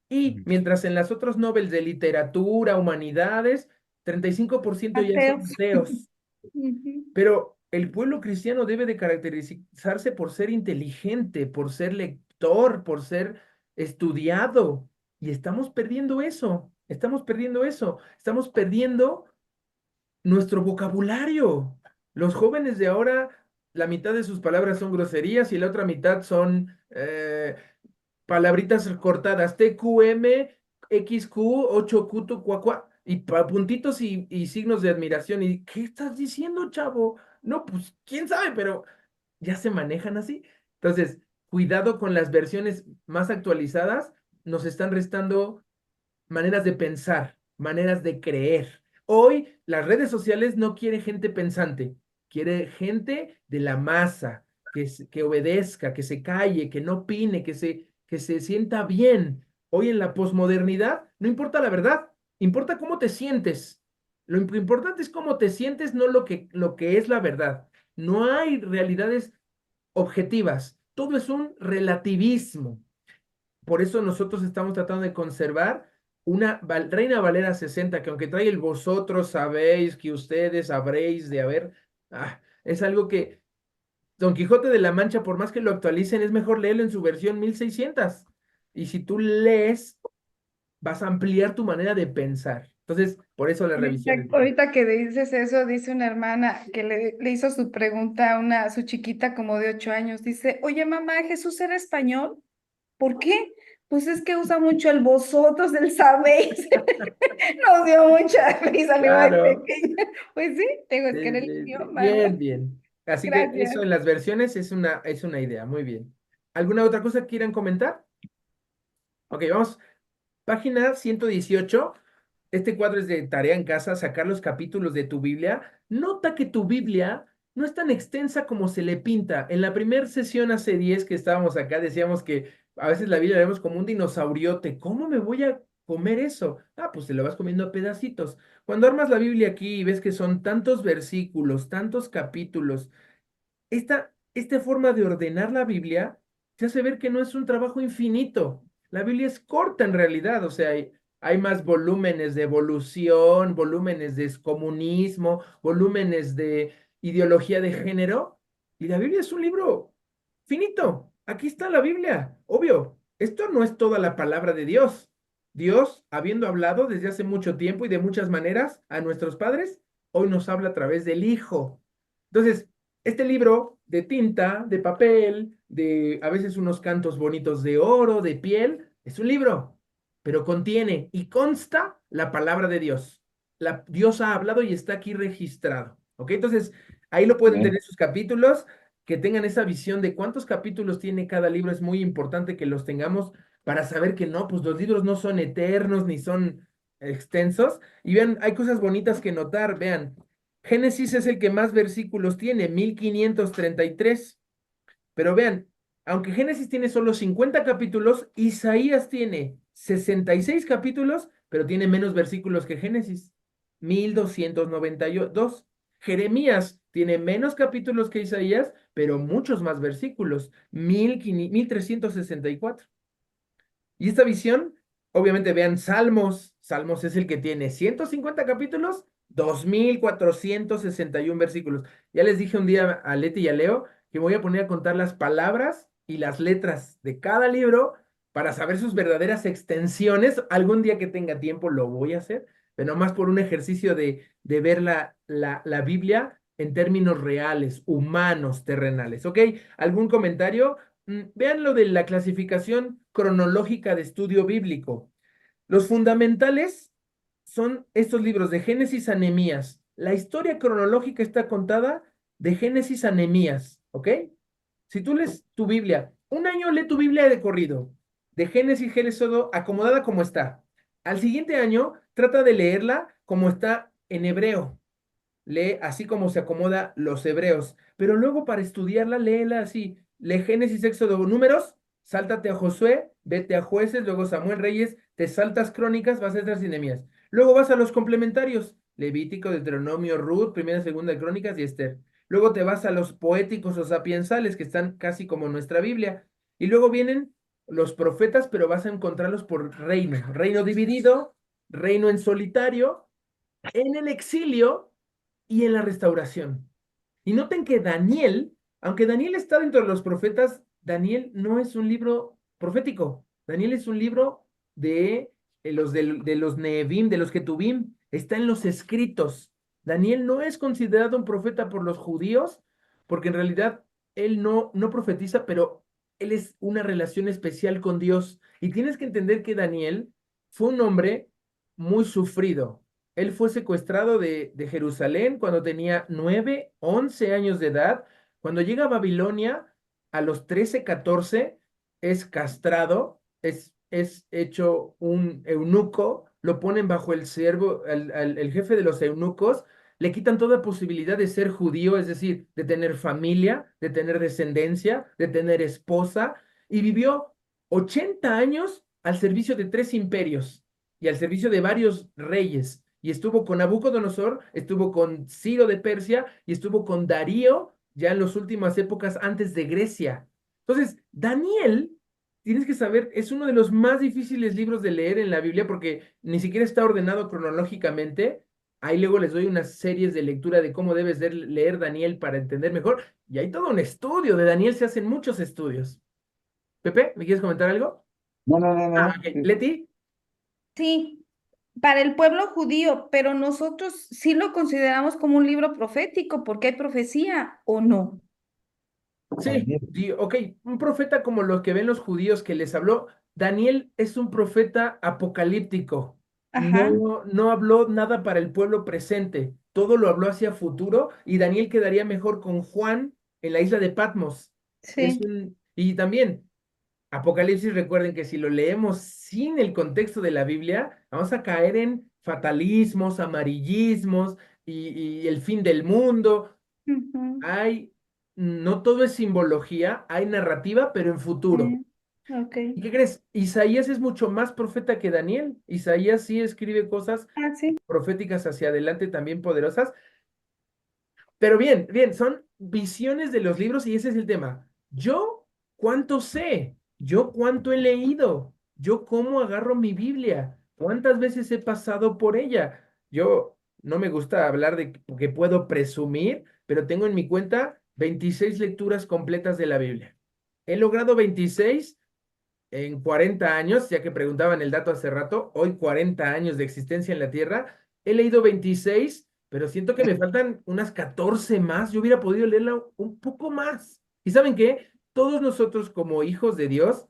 Y mientras en las otros Nobel de literatura, humanidades, 35% ya son Ateos. ateos. Ujú. Pero el pueblo cristiano debe de caracterizarse por ser inteligente, por ser lector, por ser estudiado. Y estamos perdiendo eso, estamos perdiendo eso, estamos perdiendo nuestro vocabulario. Los jóvenes de ahora, la mitad de sus palabras son groserías y la otra mitad son palabritas cortadas, TQM, XQ, 8Q, tu, cuacua, y puntitos y signos de admiración. ¿Y qué estás diciendo, chavo? No, pues quién sabe, pero ya se manejan así. Entonces, cuidado con las versiones más actualizadas, nos están restando maneras de pensar, maneras de creer. Hoy las redes sociales no quiere gente pensante, quiere gente de la masa, que obedezca, que se calle, que no opine, que se sienta bien. Hoy en la posmodernidad no importa la verdad, importa cómo te sientes. Lo importante es cómo te sientes, no lo que es la verdad. No hay realidades objetivas, todo es un relativismo. Por eso nosotros estamos tratando de conservar una Reina Valera 60, que aunque trae el vosotros sabéis que ustedes sabréis de haber, es algo que Don Quijote de la Mancha, por más que lo actualicen, es mejor leerlo en su versión 1600. Y si tú lees, vas a ampliar tu manera de pensar. Entonces, por eso la revisión es buena. Ahorita que dices eso, dice una hermana que le hizo su pregunta a su chiquita como de 8 años. Dice, oye mamá, ¿Jesús era español? ¿Por qué? Pues es que usa mucho el vosotros, el sabéis. Nos dio mucha risa, le iba de Claro. pequeña. Pues sí, tengo es que Sí, era el sí, sí. idioma, ¿no? Bien, bien. Así que eso Gracias. en las versiones es una idea. Muy bien. ¿Alguna otra cosa que quieran comentar? Ok, vamos. Página 118. Este cuadro es de tarea en casa, sacar los capítulos de tu Biblia. Nota que tu Biblia no es tan extensa como se le pinta. En la primera sesión hace 10 que estábamos acá, decíamos que a veces la Biblia la vemos como un dinosauriote. ¿Cómo me voy a comer eso? Ah, pues te lo vas comiendo a pedacitos. Cuando armas la Biblia aquí y ves que son tantos versículos, tantos capítulos, esta forma de ordenar la Biblia te hace ver que no es un trabajo infinito. La Biblia es corta en realidad, o sea, hay más volúmenes de evolución, volúmenes de comunismo, volúmenes de ideología de género, y la Biblia es un libro finito. Aquí está la Biblia, obvio. Esto no es toda la palabra de Dios. Dios, habiendo hablado desde hace mucho tiempo y de muchas maneras a nuestros padres, hoy nos habla a través del Hijo. Entonces, este libro de tinta, de papel, de a veces unos cantos bonitos de oro, de piel, es un libro, pero contiene y consta la palabra de Dios. Dios ha hablado y está aquí registrado. ¿Ok? Entonces, ahí lo pueden Bien. tener sus capítulos, que tengan esa visión de cuántos capítulos tiene cada libro. Es muy importante que los tengamos para saber que no, pues los libros no son eternos ni son extensos. Y vean, hay cosas bonitas que notar. Vean, Génesis es el que más versículos tiene, 1533. Pero vean, aunque Génesis tiene solo 50 capítulos, Isaías tiene 66 capítulos, pero tiene menos versículos que Génesis, 1292. Jeremías tiene menos capítulos que Isaías, pero muchos más versículos, 1364. Y esta visión, obviamente vean Salmos. Salmos es el que tiene 150 capítulos, 2461 versículos. Ya les dije un día a Leti y a Leo que me voy a poner a contar las palabras y las letras de cada libro para saber sus verdaderas extensiones. Algún día que tenga tiempo lo voy a hacer, pero nomás por un ejercicio de ver la Biblia en términos reales, humanos, terrenales. ¿Ok? ¿Algún comentario? Vean lo de la clasificación cronológica de estudio bíblico. Los fundamentales son estos libros de Génesis a Nehemías. La historia cronológica está contada de Génesis a Nehemías, ¿ok? Si tú lees tu Biblia, un año lee tu Biblia de corrido, de Génesis, Éxodo, acomodada como está. Al siguiente año, trata de leerla como está en hebreo, lee así como se acomoda los hebreos, pero luego para estudiarla, léela así, lee Génesis, Éxodo, Números, sáltate a Josué, vete a Jueces, luego Samuel, Reyes, te saltas Crónicas, vas a estar sin Nehemías. Luego vas a los complementarios, Levítico, Deuteronomio, Ruth, Primera, Segunda, Crónicas y Esther. Luego te vas a los poéticos o sapiensales, que están casi como nuestra Biblia. Y luego vienen los profetas, pero vas a encontrarlos por reino, reino dividido, reino en solitario, en el exilio y en la restauración. Y noten que Daniel, aunque Daniel está dentro de los profetas, Daniel no es un libro profético. Daniel es un libro de los Neevim, de los Ketubim, está en los escritos. Daniel no es considerado un profeta por los judíos, porque en realidad él no profetiza, pero él es una relación especial con Dios. Y tienes que entender que Daniel fue un hombre muy sufrido. Él fue secuestrado de Jerusalén cuando tenía 9, 11 años de edad. Cuando llega a Babilonia, a los 13, 14, es castrado, es hecho un eunuco, lo ponen bajo el siervo, el jefe de los eunucos, le quitan toda posibilidad de ser judío, es decir, de tener familia, de tener descendencia, de tener esposa, y vivió 80 años al servicio de 3 imperios y al servicio de varios reyes. Y estuvo con Nabucodonosor, estuvo con Ciro de Persia y estuvo con Darío ya en las últimas épocas antes de Grecia. Entonces, Daniel, tienes que saber, es uno de los más difíciles libros de leer en la Biblia porque ni siquiera está ordenado cronológicamente. Ahí luego les doy unas series de lectura de cómo debes leer Daniel para entender mejor. Y hay todo un estudio de Daniel, se hacen muchos estudios. Pepe, ¿me quieres comentar algo? No, no, no, Ah, no. ok. Leti. Sí, para el pueblo judío, pero nosotros sí lo consideramos como un libro profético porque hay profecía o no. Sí, sí, ok, un profeta como los que ven los judíos que les habló, Daniel es un profeta apocalíptico. Ajá, No habló nada para el pueblo presente, todo lo habló hacia futuro y Daniel quedaría mejor con Juan en la isla de Patmos. sí. Y también, Apocalipsis, recuerden que si lo leemos sin el contexto de la Biblia, vamos a caer en fatalismos, amarillismos y el fin del mundo. Ujú, Hay, no todo es simbología, hay narrativa, pero en futuro. sí. Ok. ¿Y qué crees? Isaías es mucho más profeta que Daniel. Isaías sí escribe cosas Ah, sí. proféticas hacia adelante también poderosas. Pero bien, bien, son visiones de los libros y ese es el tema. Yo, ¿cuánto sé? Yo, ¿cuánto he leído? Yo, ¿cómo agarro mi Biblia? ¿Cuántas veces he pasado por ella? Yo no me gusta hablar de que puedo presumir, pero tengo en mi cuenta 26 lecturas completas de la Biblia. He logrado 26 en 40 años, ya que preguntaban el dato hace rato, hoy 40 años de existencia en la Tierra, he leído 26, pero siento que me faltan unas 14 más. Yo hubiera podido leerla un poco más. ¿Y saben qué? Todos nosotros como hijos de Dios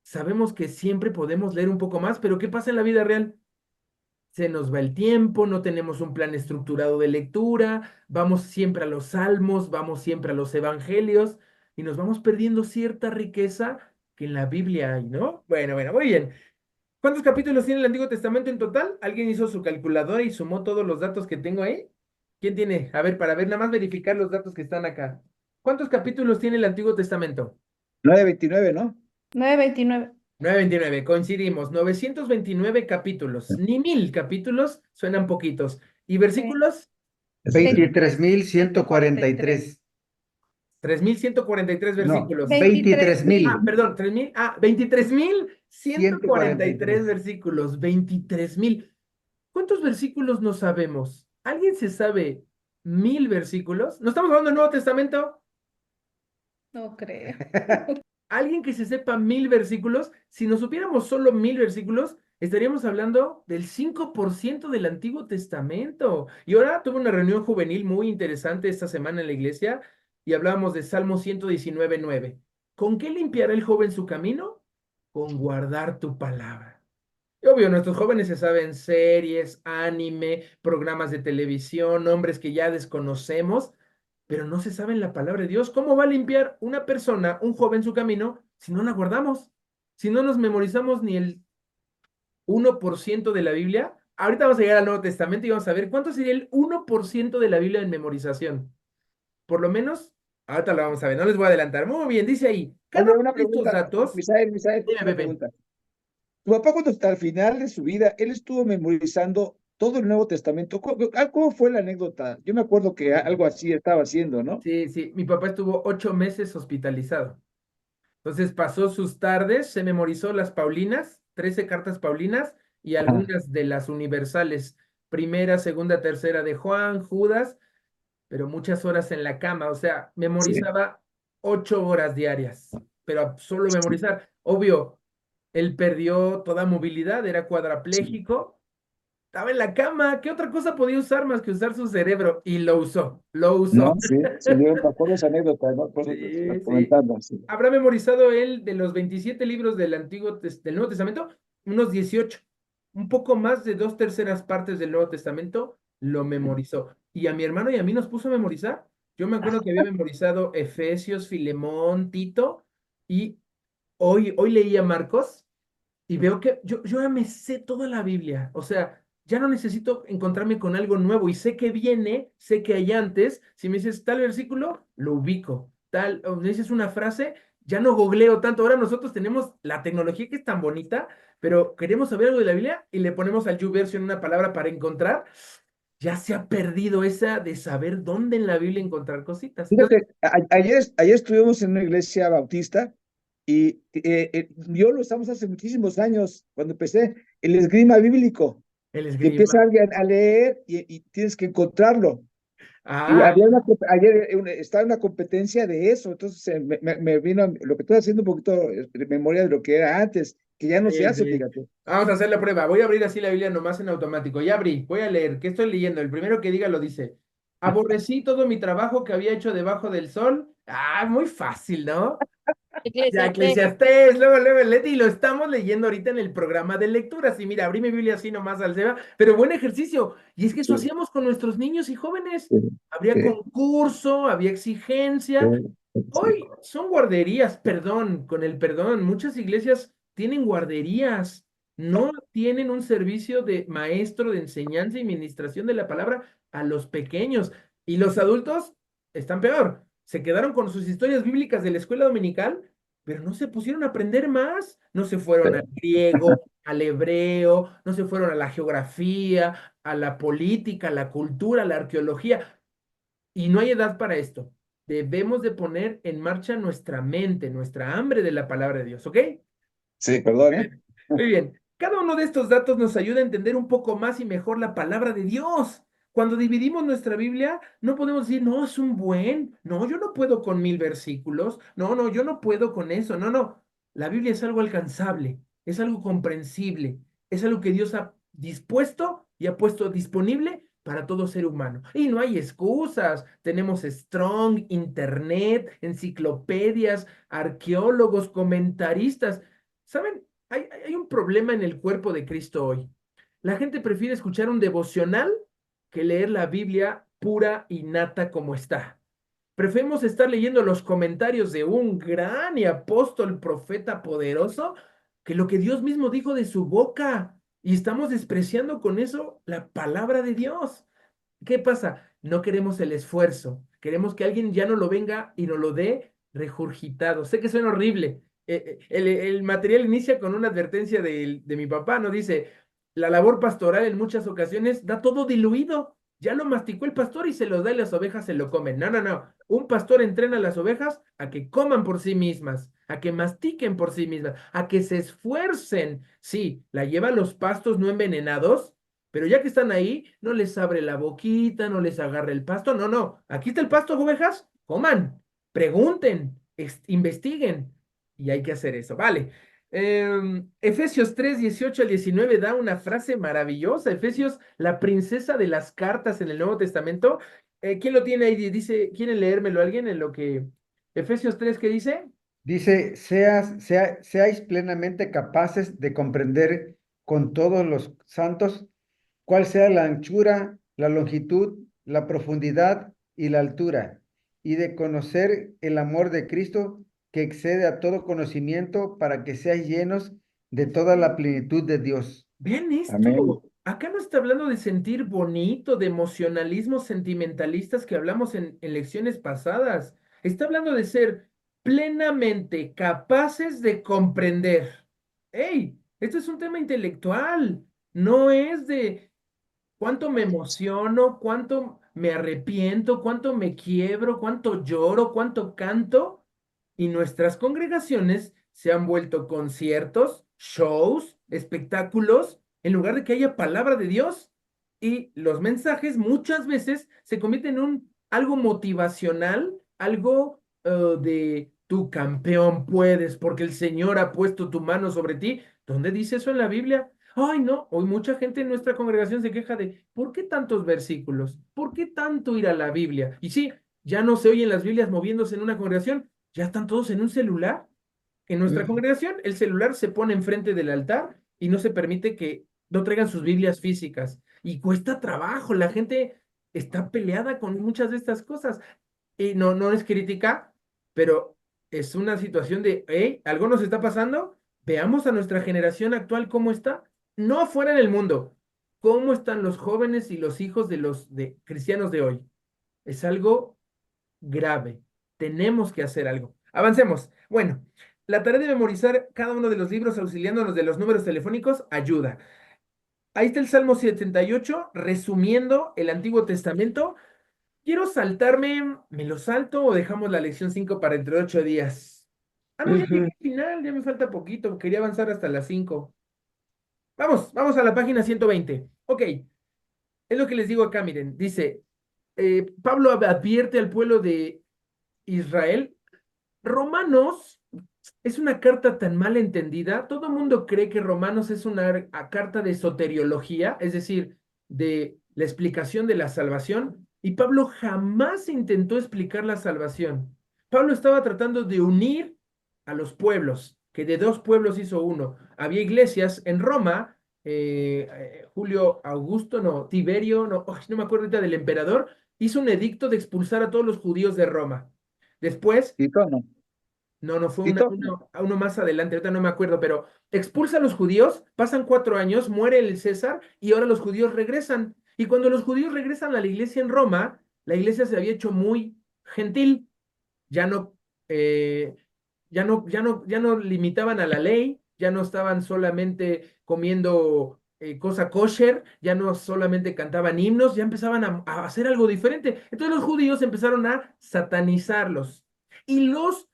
sabemos que siempre podemos leer un poco más, pero ¿qué pasa en la vida real? Se nos va el tiempo, no tenemos un plan estructurado de lectura, vamos siempre a los salmos, vamos siempre a los evangelios y nos vamos perdiendo cierta riqueza que en la Biblia hay, ¿no? Bueno, muy bien. ¿Cuántos capítulos tiene el Antiguo Testamento en total? ¿Alguien hizo su calculadora y sumó todos los datos que tengo ahí? ¿Quién tiene? A ver, para ver, nada más verificar los datos que están acá. ¿Cuántos capítulos tiene el Antiguo Testamento? 9:29, ¿no? 9:29. 929, coincidimos, 929 capítulos, ni 1000 capítulos, suenan poquitos. ¿Y Sí. versículos? 23.143. 3143 No, versículos. 23,000. Perdón, 3000, 23,143 143. versículos, 23,000. ¿Cuántos versículos no sabemos? ¿Alguien se sabe 1000 versículos? ¿No estamos hablando del Nuevo Testamento? No creo. Alguien que se sepa 1000 versículos, si nos supiéramos solo 1000 versículos, estaríamos hablando del 5% del Antiguo Testamento. Y ahora tuve una reunión juvenil muy interesante esta semana en la iglesia y hablábamos de Salmo 119:9. ¿Con qué limpiará el joven su camino? Con guardar tu palabra. Y obvio, nuestros jóvenes se saben series, anime, programas de televisión, nombres que ya desconocemos, pero no se saben la palabra de Dios. ¿Cómo va a limpiar una persona, un joven, su camino si no la guardamos? Si no nos memorizamos ni el 1% de la Biblia. Ahorita vamos a llegar al Nuevo Testamento y vamos a ver cuánto sería el 1% de la Biblia en memorización. Por lo menos, ahorita lo vamos a ver, no les voy a adelantar. Muy bien, dice ahí, cada Oye, uno una de estos pregunta, datos, Misael, dime, una Pepe. pregunta. Tu papá, cuando hasta el final de su vida, él estuvo memorizando todo el Nuevo Testamento. ¿Cómo fue la anécdota? Yo me acuerdo que algo así estaba haciendo, ¿no? Sí, sí, mi papá estuvo 8 meses hospitalizado. Entonces pasó sus tardes, se memorizó las Paulinas, 13 cartas Paulinas y Ajá. algunas de las universales, primera, segunda, tercera de Juan, Judas, pero muchas horas en la cama, o sea, Sí. memorizaba 8 horas diarias, pero solo memorizar. Obvio, él perdió toda movilidad, era Sí. cuadrapléjico, estaba en la cama, ¿qué otra cosa podía usar más que usar su cerebro? Y lo usó, lo No, usó. sí, sí, yo me acuerdo esa anécdota, ¿no? Por eso te estoy Sí, sí. comentando, sí. Habrá memorizado él de los 27 libros del del Nuevo Testamento, unos 18, un poco más de 2/3 partes del Nuevo Testamento lo memorizó. Y a mi hermano y a mí nos puso a memorizar. Yo me acuerdo que había memorizado Efesios, Filemón, Tito, y hoy leía Marcos y veo que yo ya me sé toda la Biblia. O sea, ya no necesito encontrarme con algo nuevo y sé que viene, sé que hay antes. Si me dices tal versículo, lo ubico. Tal, o me dices una frase, ya no googleo tanto. Ahora nosotros tenemos la tecnología que es tan bonita, pero queremos saber algo de la Biblia y le ponemos al YouVersion una palabra para encontrar. Ya se ha perdido esa de saber dónde en la Biblia encontrar cositas. Entonces, Fíjate, ayer estuvimos en una iglesia bautista y yo lo estamos hace muchísimos años, cuando empecé, el esgrima bíblico, el que empieza esgrima. alguien a leer y tienes que encontrarlo. Y Ah, había ayer estaba una competencia de eso, entonces me vino lo que estoy haciendo un poquito de memoria de lo que era antes, que ya no se sí, hace, sí. fíjate. Vamos a hacer la prueba. Voy a abrir así la Biblia nomás en automático. Ya abrí, voy a leer. ¿Qué estoy leyendo? El primero que diga lo dice. Aborrecí todo mi trabajo que había hecho debajo del sol. Ah, muy fácil, ¿no? Ya, Eclesiastés. Eclesiastés, luego, Leti, y lo estamos leyendo ahorita en el programa de lecturas. Y mira, abrí mi Biblia así nomás al Seba, pero buen ejercicio. Y es que eso Sí, hacíamos con nuestros niños y jóvenes. sí, Habría sí, concurso, había exigencia. sí. Hoy son guarderías, perdón, con el perdón, muchas iglesias tienen guarderías, no tienen un servicio de maestro de enseñanza y ministración de la palabra a los pequeños. Y los adultos están peor, se quedaron con sus historias bíblicas de la escuela dominical, pero no se pusieron a aprender más, no se fueron al griego, al hebreo, no se fueron a la geografía, a la política, a la cultura, a la arqueología, y no hay edad para esto. Debemos de poner en marcha nuestra mente, nuestra hambre de la palabra de Dios, ¿ok? Sí, perdón, ¿eh? Muy bien. Cada uno de estos datos nos ayuda a entender un poco más y mejor la palabra de Dios. Cuando dividimos nuestra Biblia, no podemos decir, no, es un buen, no, yo no puedo con 1000 versículos, no, no, yo no puedo con eso, no, no. La Biblia es algo alcanzable, es algo comprensible, es algo que Dios ha dispuesto y ha puesto disponible para todo ser humano. Y no hay excusas. Tenemos Strong, Internet, enciclopedias, arqueólogos, comentaristas. ¿Saben? Hay un problema en el cuerpo de Cristo hoy. La gente prefiere escuchar un devocional que leer la Biblia pura y nata como está. Preferimos estar leyendo los comentarios de un gran y apóstol profeta poderoso que lo que Dios mismo dijo de su boca. Y estamos despreciando con eso la palabra de Dios. ¿Qué pasa? No queremos el esfuerzo. Queremos que alguien ya no lo venga y nos lo dé regurgitado. Sé que suena horrible. El material inicia con una advertencia de mi papá, ¿no? Dice, la labor pastoral en muchas ocasiones da todo diluido. Ya lo masticó el pastor y se lo da y las ovejas se lo comen. No, no, no. Un pastor entrena a las ovejas a que coman por sí mismas, a que mastiquen por sí mismas, a que se esfuercen. Sí, la lleva a los pastos no envenenados, pero ya que están ahí, no les abre la boquita, no les agarra el pasto. No, no. Aquí está el pasto, ovejas. Coman, pregunten, investiguen. Y hay que hacer eso. Vale. Efesios 3:18 al 19 da una frase maravillosa. Efesios, la princesa de las cartas en el Nuevo Testamento. ¿Quién lo tiene ahí? Dice, ¿quiere leérmelo alguien en lo que... Efesios 3, ¿qué dice? Dice, seáis plenamente capaces de comprender con todos los santos cuál sea la anchura, la longitud, la profundidad y la altura, y de conocer el amor de Cristo que excede a todo conocimiento para que seáis llenos de toda la plenitud de Dios. Vean Amén. esto. Acá no está hablando de sentir bonito, de emocionalismos sentimentalistas que hablamos en lecciones pasadas. Está hablando de ser plenamente capaces de comprender. ¡Ey! Esto es un tema intelectual. No es de cuánto me emociono, cuánto me arrepiento, cuánto me quiebro, cuánto lloro, cuánto canto. Y nuestras congregaciones se han vuelto conciertos, shows, espectáculos, en lugar de que haya palabra de Dios. Y los mensajes muchas veces se convierten en algo motivacional, algo de tu campeón puedes, porque el Señor ha puesto tu mano sobre ti. ¿Dónde dice eso en la Biblia? Ay, no, hoy mucha gente en nuestra congregación se queja de, ¿por qué tantos versículos? ¿Por qué tanto ir a la Biblia? Y sí, ya no se oyen las Biblias moviéndose en una congregación, ya están todos en un celular. En nuestra congregación, el celular se pone enfrente del altar y no se permite que no traigan sus Biblias físicas. Y cuesta trabajo, la gente está peleada con muchas de estas cosas. Y no, no es crítica, pero es una situación de, hey, algo nos está pasando, veamos a nuestra generación actual cómo está, no afuera en el mundo, cómo están los jóvenes y los hijos de los cristianos de hoy. Es algo grave. Tenemos que hacer algo. Avancemos. Bueno, la tarea de memorizar cada uno de los libros auxiliándonos de los números telefónicos ayuda. Ahí está el Salmo 78, resumiendo el Antiguo Testamento. Quiero saltarme, ¿me lo salto o dejamos la lección 5 para entre 8 días? Ah, no, ya llegué Ujú. al final, ya me falta poquito, quería avanzar hasta las 5. Vamos a la página 120. Ok, es lo que les digo acá, miren, dice, Pablo advierte al pueblo de Israel. Romanos es una carta tan mal entendida. Todo el mundo cree que Romanos es una carta de soteriología, es decir, de la explicación de la salvación. Y Pablo jamás intentó explicar la salvación. Pablo estaba tratando de unir a los pueblos, que de dos pueblos hizo uno. Había iglesias en Roma, Julio Augusto, no, Tiberio, no, no me acuerdo ahorita del emperador, hizo un edicto de expulsar a todos los judíos de Roma. Después Tito, no. no, no, fue Tito. uno más adelante, ahorita no me acuerdo, pero expulsa a los judíos, pasan 4 años, muere el César y ahora los judíos regresan. Y cuando los judíos regresan a la iglesia en Roma, la iglesia se había hecho muy gentil, ya no, ya no limitaban a la ley, ya no estaban solamente comiendo cosa kosher, ya no solamente cantaban himnos, ya empezaban a hacer algo diferente. Entonces los judíos empezaron a satanizarlos. Y los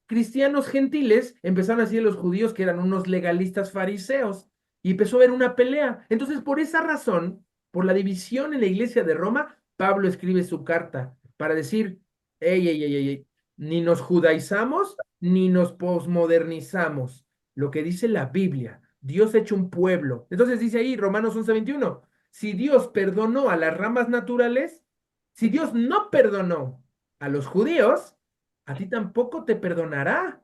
cristianos gentiles empezaron a decir a los judíos que eran unos legalistas fariseos. Y empezó a haber una pelea. Entonces, por esa razón, por la división en la iglesia de Roma, Pablo escribe su carta para decir, ey, ni nos judaizamos ni nos posmodernizamos. Lo que dice la Biblia, Dios ha hecho un pueblo. Entonces dice ahí Romanos 11:21, si Dios perdonó a las ramas naturales, si Dios no perdonó a los judíos, a ti tampoco te perdonará.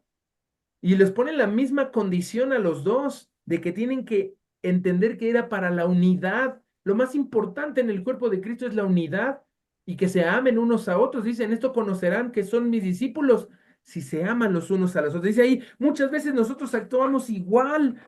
Y les pone la misma condición a los dos, de que tienen que entender que era para la unidad. Lo más importante en el cuerpo de Cristo es la unidad y que se amen unos a otros. Dicen, esto conocerán que son mis discípulos si se aman los unos a los otros. Dice ahí, muchas veces nosotros actuamos igual.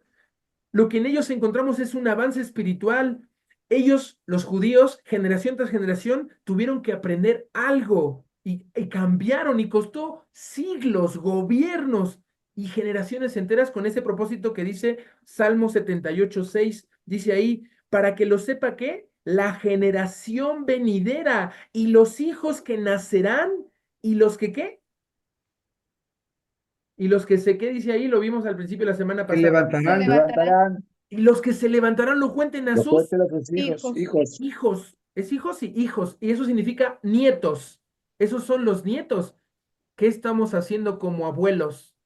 Lo que en ellos encontramos es un avance espiritual. Ellos, los judíos, generación tras generación, tuvieron que aprender algo y cambiaron y costó siglos, gobiernos y generaciones enteras con ese propósito que dice Salmo 78:6. Dice ahí, para que lo sepa que la generación venidera y los hijos que nacerán y los que qué y los que se qué dice ahí, lo vimos al principio de la semana Se pasada. Se levantarán levantarán Levantarán Y los que se levantarán lo cuenten a los sus fuertes de sus hijos, hijos. hijos. hijos. Es hijos y hijos. Y eso significa nietos. Esos son los nietos. ¿Qué estamos haciendo como abuelos?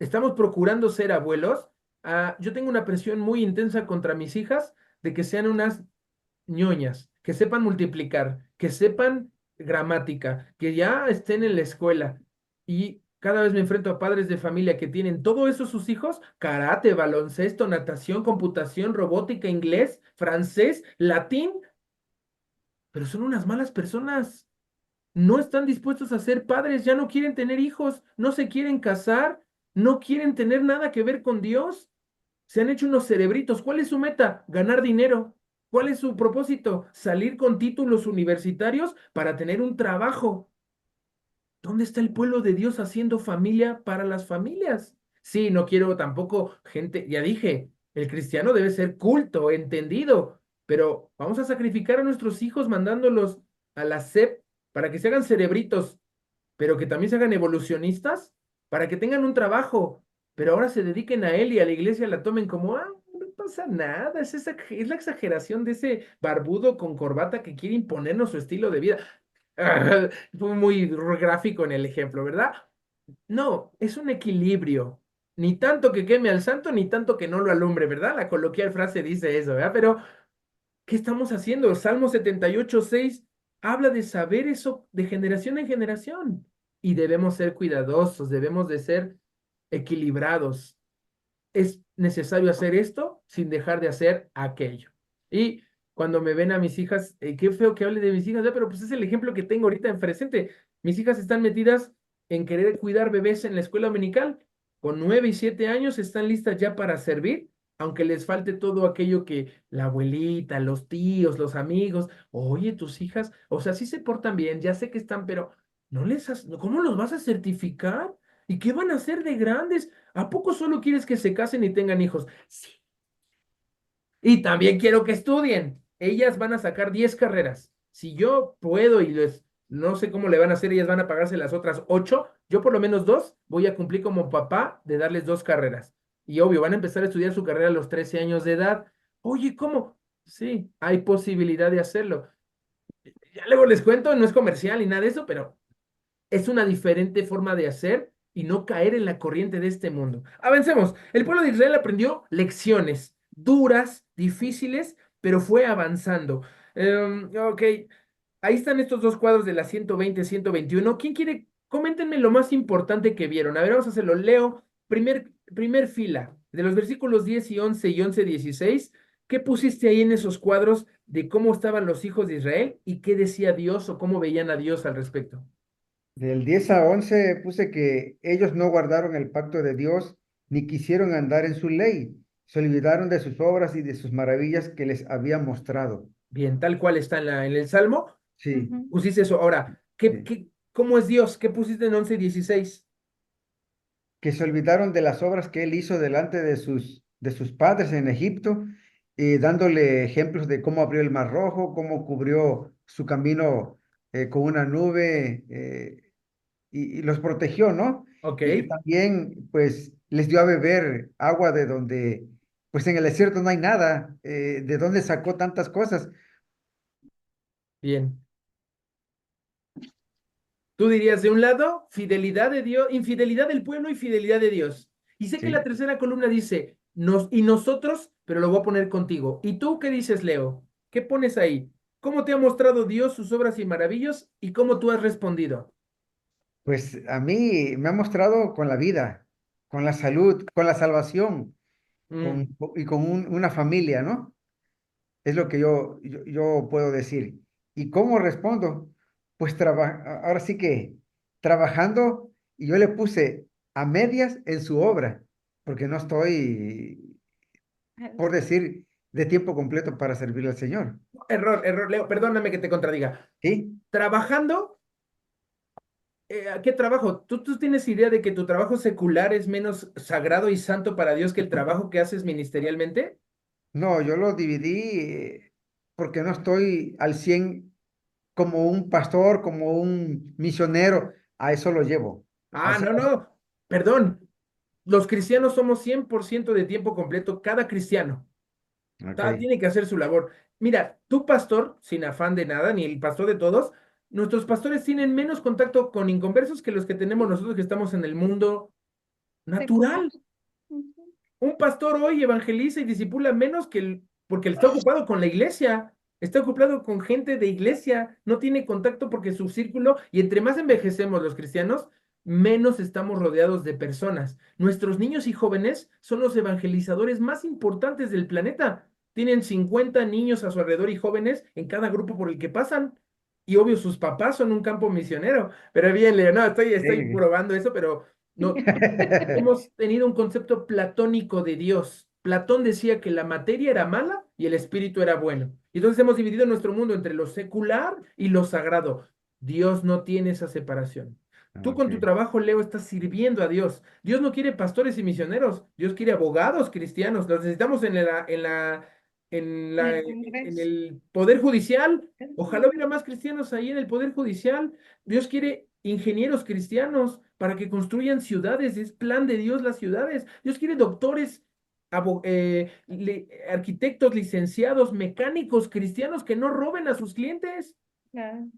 ¿Estamos procurando ser abuelos? Yo tengo una presión muy intensa contra mis hijas de que sean unas ñoñas, que sepan multiplicar, que sepan gramática, que ya estén en la escuela. Y cada vez me enfrento a padres de familia que tienen todo eso sus hijos, karate, baloncesto, natación, computación, robótica, inglés, francés, latín, pero son unas malas personas. No están dispuestos a ser padres, ya no quieren tener hijos, no se quieren casar, no quieren tener nada que ver con Dios. Se han hecho unos cerebritos. ¿Cuál es su meta? Ganar dinero. ¿Cuál es su propósito? Salir con títulos universitarios para tener un trabajo. ¿Dónde está el pueblo de Dios haciendo familia para las familias? Sí, no quiero tampoco gente, ya dije, el cristiano debe ser culto, entendido, pero vamos a sacrificar a nuestros hijos mandándolos a la SEP para que se hagan cerebritos, pero que también se hagan evolucionistas, para que tengan un trabajo, pero ahora se dediquen a él y a la iglesia la tomen como, no pasa nada, es la exageración de ese barbudo con corbata que quiere imponernos su estilo de vida. Fue muy gráfico en el ejemplo, ¿verdad? No, es un equilibrio. Ni tanto que queme al santo, ni tanto que no lo alumbre, ¿verdad? La coloquial frase dice eso, ¿verdad? Pero, ¿qué estamos haciendo? El Salmo 78:6 habla de saber eso de generación en generación. Y debemos ser cuidadosos, debemos de ser equilibrados. Es necesario hacer esto sin dejar de hacer aquello. Y cuando me ven a mis hijas, qué feo que hable de mis hijas, pero pues es el ejemplo que tengo ahorita en presente. Mis hijas están metidas en querer cuidar bebés en la escuela dominical. Con 9 y 7 años están listas ya para servir, aunque les falte todo aquello que la abuelita, los tíos, los amigos, oye, tus hijas, o sea, sí se portan bien, ya sé que están, pero ¿cómo los vas a certificar? ¿Y qué van a hacer de grandes? ¿A poco solo quieres que se casen y tengan hijos? Sí. Y también quiero que estudien. Ellas van a sacar 10 carreras. Si yo puedo y no sé cómo le van a hacer, ellas van a pagarse las otras 8, yo por lo menos 2 voy a cumplir como papá de darles 2 carreras. Y obvio, van a empezar a estudiar su carrera a los 13 años de edad. Oye, ¿cómo? Sí, hay posibilidad de hacerlo. Ya luego les cuento, no es comercial ni nada de eso, pero es una diferente forma de hacer y no caer en la corriente de este mundo. Avancemos. El pueblo de Israel aprendió lecciones duras, difíciles, pero fue avanzando. Ok, ahí están estos dos cuadros de la 120, 121. ¿Quién quiere? Coméntenme lo más importante que vieron. A ver, vamos a hacerlo. Leo, primer fila, de los versículos 10 y 11 y 11, 16. ¿Qué pusiste ahí en esos cuadros de cómo estaban los hijos de Israel y qué decía Dios o cómo veían a Dios al respecto? Del 10 a 11 puse que ellos no guardaron el pacto de Dios ni quisieron andar en su ley. Se olvidaron de sus obras y de sus maravillas que les había mostrado. Bien, tal cual está en el Salmo. Sí, Ujú. Pusiste eso. Ahora, sí. ¿cómo es Dios? ¿Qué pusiste en 11 y 16? que se olvidaron de las obras que él hizo delante de sus padres en Egipto, dándole ejemplos de cómo abrió el Mar Rojo, cómo cubrió su camino con una nube y los protegió, ¿no? Ok, Y que también, pues, les dio a beber agua de donde, pues en el desierto no hay nada, de dónde sacó tantas cosas. bien. Tú dirías, de un lado, fidelidad de Dios, infidelidad del pueblo y fidelidad de Dios. Y sé que la Sí. tercera columna dice, nos y nosotros, pero lo voy a poner contigo. ¿Y tú qué dices, Leo? ¿Qué pones ahí? ¿Cómo te ha mostrado Dios sus obras y maravillas y cómo tú has respondido? Pues a mí me ha mostrado con la vida, con la salud, con la salvación, Mm, y con una familia, ¿no? Es lo que yo puedo decir. ¿Y cómo respondo? Pues ahora sí que trabajando, y yo le puse a medias en su obra, porque no estoy, por decir, de tiempo completo para servirle al Señor. error, Leo, perdóname que te contradiga. ¿Sí? Trabajando, ¿a qué trabajo? ¿Tú tienes idea de que tu trabajo secular es menos sagrado y santo para Dios que el trabajo que haces ministerialmente? No, yo lo dividí porque no estoy al 100 como un pastor, como un misionero, a eso lo llevo. Ah, no, no, perdón. Los cristianos somos 100% de tiempo completo, cada cristiano. Ok. Tiene que hacer su labor. Mira, tu pastor, sin afán de nada, ni el pastor de todos, nuestros pastores tienen menos contacto con inconversos que los que tenemos nosotros que estamos en el mundo Secular. natural. Ujú. Un pastor hoy evangeliza y discipula menos porque él está ocupado con la iglesia, está ocupado con gente de iglesia, no tiene contacto porque su círculo, y entre más envejecemos los cristianos, menos estamos rodeados de personas. Nuestros niños y jóvenes son los evangelizadores más importantes del planeta. Tienen 50 niños a su alrededor y jóvenes en cada grupo por el que pasan. Y obvio, sus papás son un campo misionero. Pero bien, Leo, no, estoy Sí. probando eso, pero no, hemos tenido un concepto platónico de Dios. Platón decía que la materia era mala y el espíritu era bueno. Y entonces hemos dividido nuestro mundo entre lo secular y lo sagrado. Dios no tiene esa separación. Tú con tu Ok. trabajo, Leo, estás sirviendo a Dios. Dios no quiere pastores y misioneros. Dios quiere abogados cristianos. Los necesitamos En el en Congreso. el Poder Judicial. Ojalá hubiera más cristianos ahí en el Poder Judicial. Dios quiere ingenieros cristianos para que construyan ciudades. Es plan de Dios las ciudades. Dios quiere doctores, arquitectos, licenciados, mecánicos cristianos que no roben a sus clientes. Claro.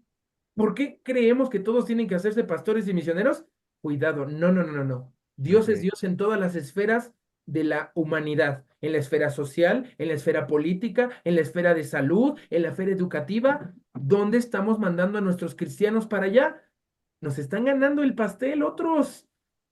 ¿Por qué creemos que todos tienen que hacerse pastores y misioneros? Cuidado, no, no, no, no, no. Dios es Ok. Dios en todas las esferas de la humanidad, en la esfera social, en la esfera política, en la esfera de salud, en la esfera educativa. ¿Dónde estamos mandando a nuestros cristianos para allá? Nos están ganando el pastel otros.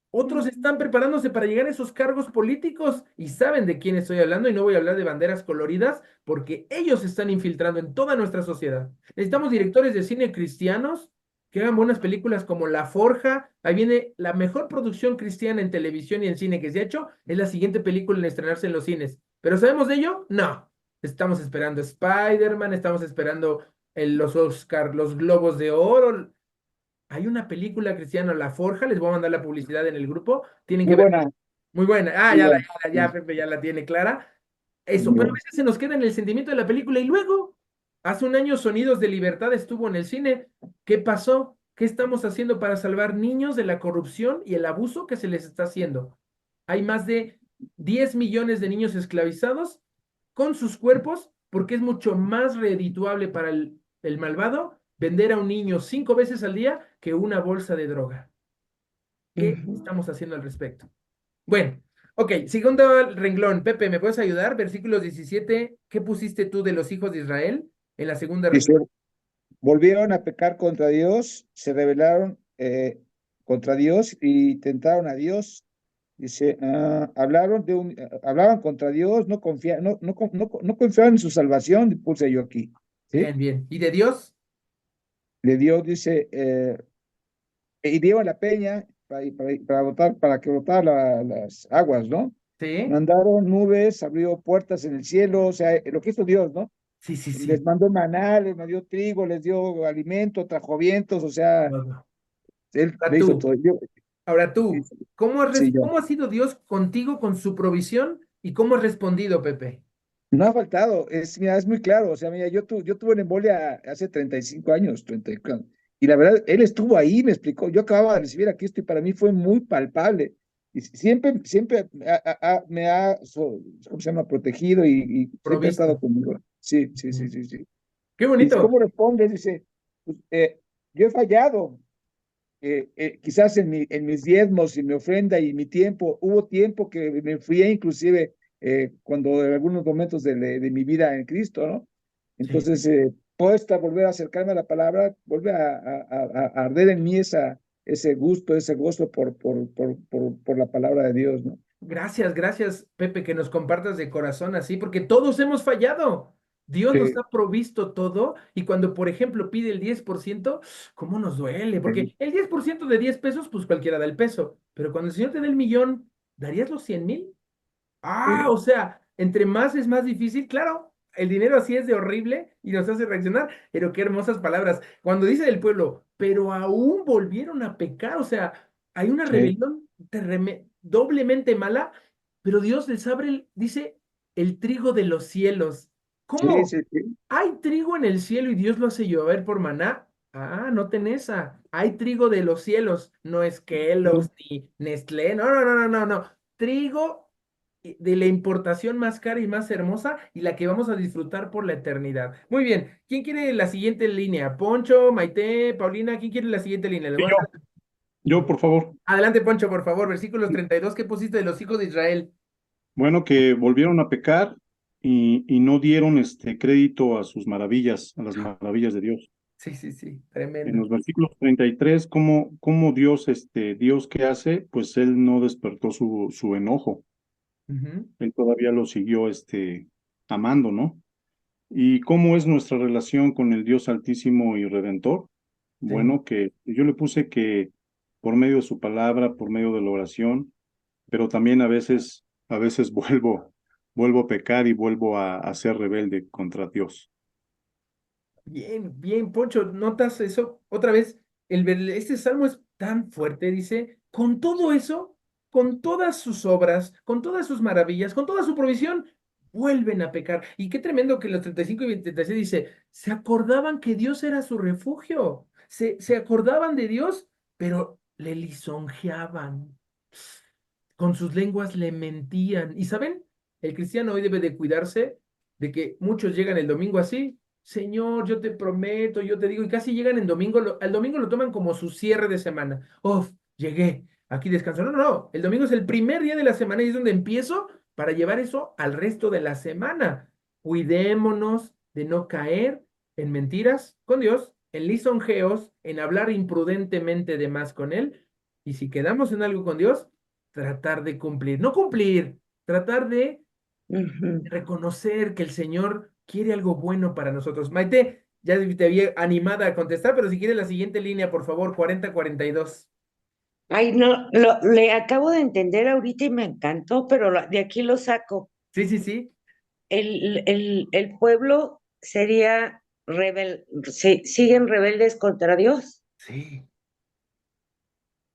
Otros Ujú. están preparándose para llegar a esos cargos políticos y saben de quién estoy hablando y no voy a hablar de banderas coloridas porque ellos se están infiltrando en toda nuestra sociedad. Necesitamos directores de cine cristianos que hagan buenas películas como La Forja. Ahí viene la mejor producción cristiana en televisión y en cine que se ha hecho. Es la siguiente película en estrenarse en los cines. ¿Pero sabemos de ello? No. Estamos esperando Spider-Man, estamos esperando los Oscar, los Globos de Oro. Hay una película cristiana, La Forja, les voy a mandar la publicidad en el grupo, tienen que Muy ver. buena, Muy buena. Ah, muy ya, buena. ya, Sí, Pepe ya la tiene clara. Eso, muy pero a buena. veces se nos queda en el sentimiento de la película y luego, hace un año Sonidos de Libertad estuvo en el cine. ¿Qué pasó? ¿Qué estamos haciendo para salvar niños de la corrupción y el abuso que se les está haciendo? Hay más de 10 millones de niños esclavizados con sus cuerpos porque es mucho más redituable para el malvado vender a un niño 5 veces al día que una bolsa de droga. ¿Qué Ujú. estamos haciendo al respecto? Bueno, ok, segundo renglón. Pepe, ¿me puedes ayudar? Versículos 17. ¿Qué pusiste tú de los hijos de Israel en la segunda Dice, renglón? volvieron a pecar contra Dios, se rebelaron contra Dios y tentaron a Dios. Dice, hablaban contra Dios, no confiaban en su salvación, puse yo aquí. ¿Sí? Bien, bien. ¿Y de Dios? De Dios dice, y dieron la peña para que brotara las aguas, ¿no? Sí, Mandaron nubes, abrió puertas en el cielo, o sea, lo que hizo Dios, ¿no? sí, sí, Les sí. mandó maná, les dio trigo, les dio alimento, trajo vientos, o sea, Todo. él Ahora le hizo tú, todo. Ahora Sí, tú, sí, yo. cómo ha sido Dios contigo con su provisión y cómo has respondido, Pepe? No ha faltado, mira, es muy claro, o sea, mira, yo tuve una embolia hace 35 años, y la verdad, él estuvo ahí, me explicó, yo acababa de recibir aquí esto y para mí fue muy palpable, y siempre ¿cómo se llama?, protegido y siempre ha estado Provisto. conmigo. Sí, sí, sí, Ujú. sí, sí. Qué Dice, bonito. ¿cómo respondes? Dice, pues, yo he fallado, quizás en mis diezmos y mi ofrenda y mi tiempo, hubo tiempo que me fui inclusive cuando en algunos momentos de mi vida en Cristo, ¿no? Sí, Entonces, puesta volver a acercarme a la palabra, vuelve a arder en mí ese gusto, ese gozo por la palabra de Dios, ¿no? gracias, gracias, Pepe, que nos compartas de corazón así, porque todos hemos fallado. Dios nos Sí, ha provisto todo y cuando, por ejemplo, pide el 10%, ¿cómo nos duele? sí, Porque el 10% de 10 pesos, pues cualquiera da el peso, pero cuando el Señor te da el millón, ¿darías los 100,000? Ah, sí, o sea, entre más es más difícil, claro, el dinero así es de horrible y nos hace reaccionar, pero qué hermosas palabras. Cuando dice el pueblo, pero aún volvieron a pecar, o sea, hay una sí, rebelión doblemente mala, pero Dios les abre, dice, el trigo de los cielos. sí, ¿Cómo? sí, sí. ¿Hay trigo en el cielo y Dios lo hace llover por maná? Ah, no tenés esa. Hay trigo de los cielos, no es Sí. Kellogg's ni Nestlé, no, no, no, no, no, no. Trigo de la importación más cara y más hermosa y la que vamos a disfrutar por la eternidad. Muy bien, ¿quién quiere la siguiente línea? Poncho, Maite, Paulina, ¿quién quiere la siguiente línea? Les Y voy a yo, por favor. Adelante, Poncho, por favor, versículos 32. ¿Qué pusiste de los hijos de Israel? Bueno, que volvieron a pecar y no dieron crédito a sus maravillas, a las maravillas de Dios. Sí, sí, sí, En tremendo. los versículos 33, cómo Dios, Dios qué hace, pues él no despertó su enojo, Ujú, él todavía lo siguió, amando, ¿no? ¿Y cómo es nuestra relación con el Dios Altísimo y Redentor? sí. Bueno, que yo le puse que por medio de su palabra, por medio de la oración, pero también a veces vuelvo a pecar y vuelvo a ser rebelde contra Dios. Bien, bien, Poncho, ¿notas eso? Otra vez, este salmo es tan fuerte, dice, con todo eso, con todas sus obras, con todas sus maravillas, con toda su provisión, vuelven a pecar. Y qué tremendo que los 35 y 36 dice, se acordaban que Dios era su refugio, se acordaban de Dios, pero le lisonjeaban con sus lenguas le mentían. ¿Y saben? El cristiano hoy debe de cuidarse de que muchos llegan el domingo así, Señor, yo te prometo, yo te digo, y casi llegan en domingo, al domingo lo toman como su cierre de semana. Uf, llegué, aquí descanso. No, no, no, el domingo es el primer día de la semana y es donde empiezo para llevar eso al resto de la semana. Cuidémonos de no caer en mentiras con Dios, en lisonjeos, en hablar imprudentemente de más con Él. Y si quedamos en algo con Dios, tratar de cumplir, no cumplir, tratar de Ujú. reconocer que el Señor quiere algo bueno para nosotros. Maite, ya te había animada a contestar, pero si quieres la siguiente línea, por favor, 40-42. Ay, no, le acabo de entender ahorita y me encantó, pero de aquí lo saco. Sí, sí, sí, El pueblo sería siguen rebeldes contra Dios. sí,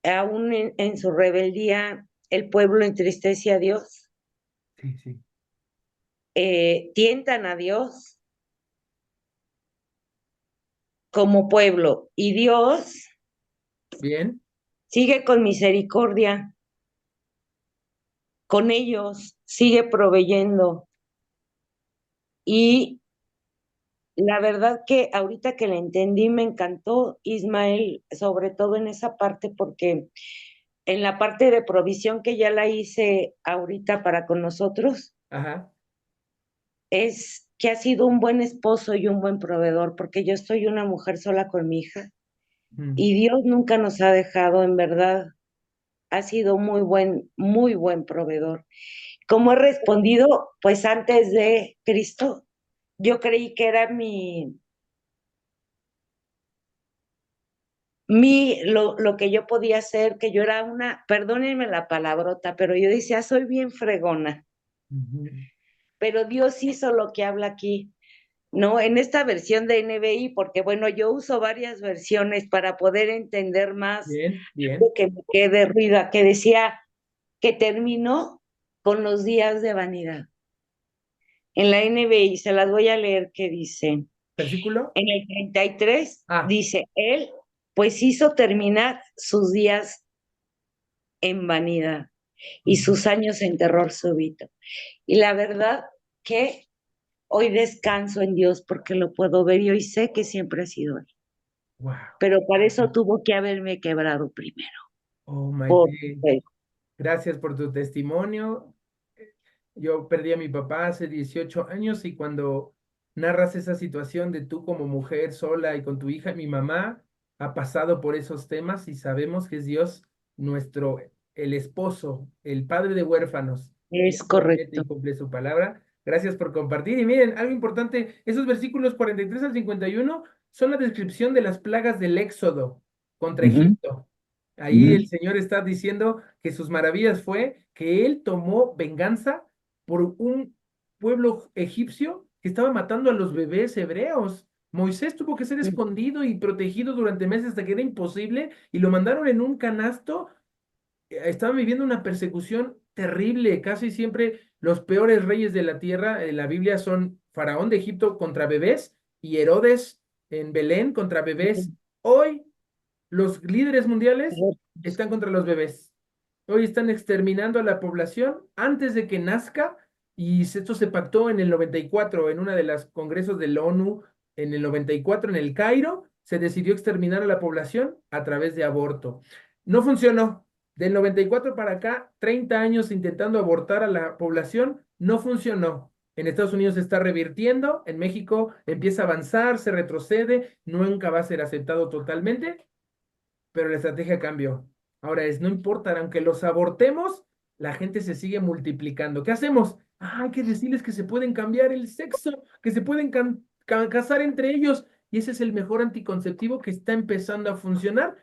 Aún en su rebeldía, el pueblo entristece a Dios, sí, sí. tientan a Dios como pueblo y Dios Bien, sigue con misericordia con ellos, sigue proveyendo. Y la verdad que ahorita que le entendí me encantó Ismael, sobre todo en esa parte, porque en la parte de provisión que ya la hice ahorita para con nosotros, ajá. es que ha sido un buen esposo y un buen proveedor, porque yo soy una mujer sola con mi hija Mm. y Dios nunca nos ha dejado, en verdad, ha sido muy buen proveedor. ¿Cómo he respondido? Pues antes de Cristo, yo creí que era lo que yo podía hacer, que yo era perdónenme la palabrota, pero yo decía, soy bien fregona. Ujú. Pero Dios hizo lo que habla aquí. ¿no? En esta versión de NBI, porque bueno, yo uso varias versiones para poder entender más Bien, bien. lo que me quede ruida, que decía que terminó con los días de vanidad. En la NBI se las voy a leer que dice, ¿Versículo? en el 33 Ah, dice, él pues hizo terminar sus días en vanidad y sus años en terror súbito. Y la verdad que hoy descanso en Dios porque lo puedo ver y hoy sé que siempre ha sido Él. wow. Pero para eso tuvo que haberme quebrado primero. Oh, Por Maite, fe. gracias por tu testimonio. Yo perdí a mi papá hace 18 años y cuando narras esa situación de tú como mujer sola y con tu hija, mi mamá ha pasado por esos temas y sabemos que es Dios nuestro, el esposo, el padre de huérfanos, Es quien promete correcto. y cumple su palabra. Gracias por compartir. Y miren, algo importante, esos versículos 43 al 51 son la descripción de las plagas del Éxodo contra Ujú, Egipto. Ahí el ujú. Señor está diciendo que sus maravillas fue que Él tomó venganza por un pueblo egipcio que estaba matando a los bebés hebreos. Moisés tuvo que ser escondido y protegido durante meses hasta que era imposible y lo mandaron en un canasto. Estaban viviendo una persecución terrible. Casi siempre los peores reyes de la tierra en la Biblia son Faraón de Egipto contra bebés y Herodes en Belén contra bebés. Hoy los líderes mundiales están contra los bebés. Hoy están exterminando a la población antes de que nazca y esto se pactó en el 94 en una de las congresos de la ONU en el 94 en el Cairo se decidió exterminar a la población a través de aborto. No funcionó. Del 94 para acá, 30 años intentando abortar a la población, no funcionó. En Estados Unidos se está revirtiendo, en México empieza a avanzar, se retrocede, nunca va a ser aceptado totalmente, pero la estrategia cambió. Ahora es, no importa, aunque los abortemos, la gente se sigue multiplicando. ¿Qué hacemos? Ah, hay que decirles que se pueden cambiar el sexo, que se pueden casar entre ellos. Y ese es el mejor anticonceptivo que está empezando a funcionar,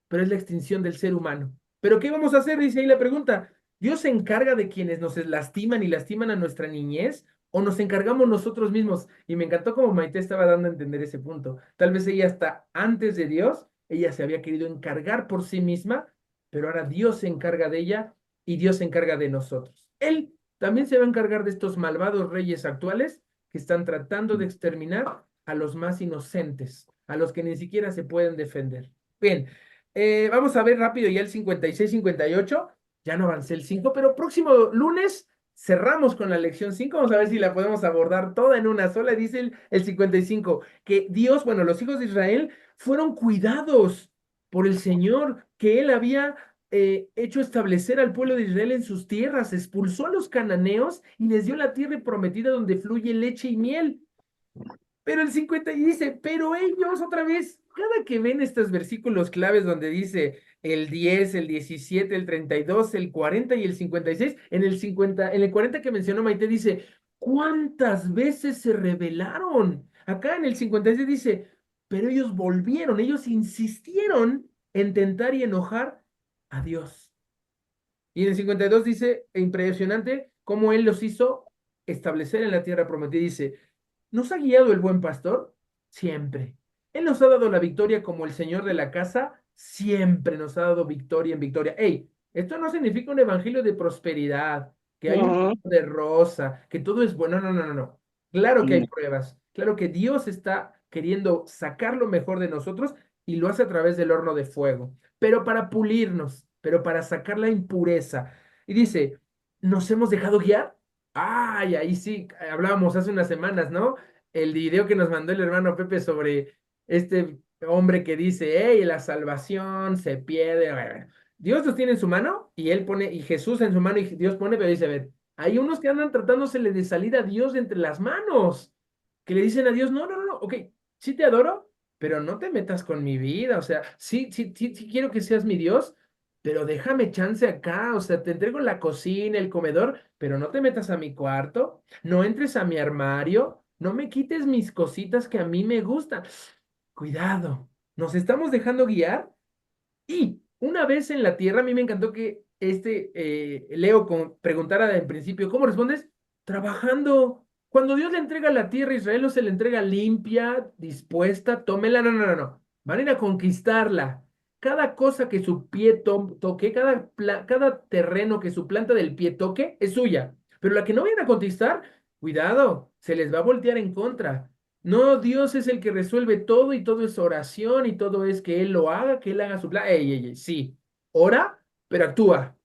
pero es la extinción del ser humano. ¿Pero qué vamos a hacer? Dice ahí la pregunta. ¿Dios se encarga de quienes nos lastiman y lastiman a nuestra niñez? ¿O nos encargamos nosotros mismos? Y me encantó como Maite estaba dando a entender ese punto. Tal vez ella está antes de Dios, ella se había querido encargar por sí misma, pero ahora Dios se encarga de ella y Dios se encarga de nosotros. Él también se va a encargar de estos malvados reyes actuales que están tratando de exterminar a los más inocentes, a los que ni siquiera se pueden defender. Bien, vamos a ver rápido ya el 56-58. Ya no avancé el 5, pero próximo lunes cerramos con la lección 5. Vamos a ver si la podemos abordar toda en una sola. Dice el 55, que Dios, bueno, los hijos de Israel fueron cuidados por el Señor, que Él había hecho establecer al pueblo de Israel en sus tierras, expulsó a los cananeos y les dio la tierra prometida donde fluye leche y miel. Pero el 50 y dice, pero ellos otra vez, cada que ven estos versículos claves donde dice el 10, el 17, el 32, el 40 y el 56, en el 40 que mencionó Maite dice, ¿cuántas veces se rebelaron? Acá en el 56 dice, pero ellos volvieron, ellos insistieron en tentar y enojar a Dios. Y en el 52 dice, impresionante, cómo Él los hizo establecer en la tierra prometida. Dice, ¿nos ha guiado el buen pastor? Siempre. Él nos ha dado la victoria como el Señor de la casa. Siempre nos ha dado victoria en victoria. Ey, esto no significa un evangelio de prosperidad, que hay un No, de rosa, que todo es bueno. No, no, no, no. Claro que hay Mm. pruebas. Claro que Dios está queriendo sacar lo mejor de nosotros y lo hace a través del horno de fuego, pero para pulirnos, pero para sacar la impureza. Y dice, ¿nos hemos dejado guiar? Ay, ahí sí, hablábamos hace unas semanas, ¿no? El video que nos mandó el hermano Pepe sobre este hombre que dice, hey, la salvación se pierde. Bueno, Dios los tiene en su mano y él pone, y Jesús en su mano y Dios pone, pero dice, a ver, hay unos que andan tratándosele de salir a Dios de entre las manos, que le dicen a Dios, no, no, no, no, ok, sí te adoro, pero no te metas con mi vida, o sea, sí, sí, sí, sí quiero que seas mi Dios, pero déjame chance acá, o sea, te entrego la cocina, el comedor, pero no te metas a mi cuarto, no entres a mi armario, no me quites mis cositas que a mí me gustan. Cuidado, nos estamos dejando guiar y una vez en la tierra, a mí me encantó que Leo preguntara en principio, ¿cómo respondes? Trabajando. Cuando Dios le entrega la tierra a Israel, no se le entrega limpia, dispuesta, tómela, no, no, no, no. Van a ir a conquistarla. Cada cosa que su pie toque, cada terreno que su planta del pie toque, es suya. Pero la que no vayan a conquistar, cuidado, se les va a voltear en contra. No, Dios es el que resuelve todo y todo es oración y todo es que Él lo haga, que Él haga su plan. Ey, ey, ey, sí, ora, pero actúa.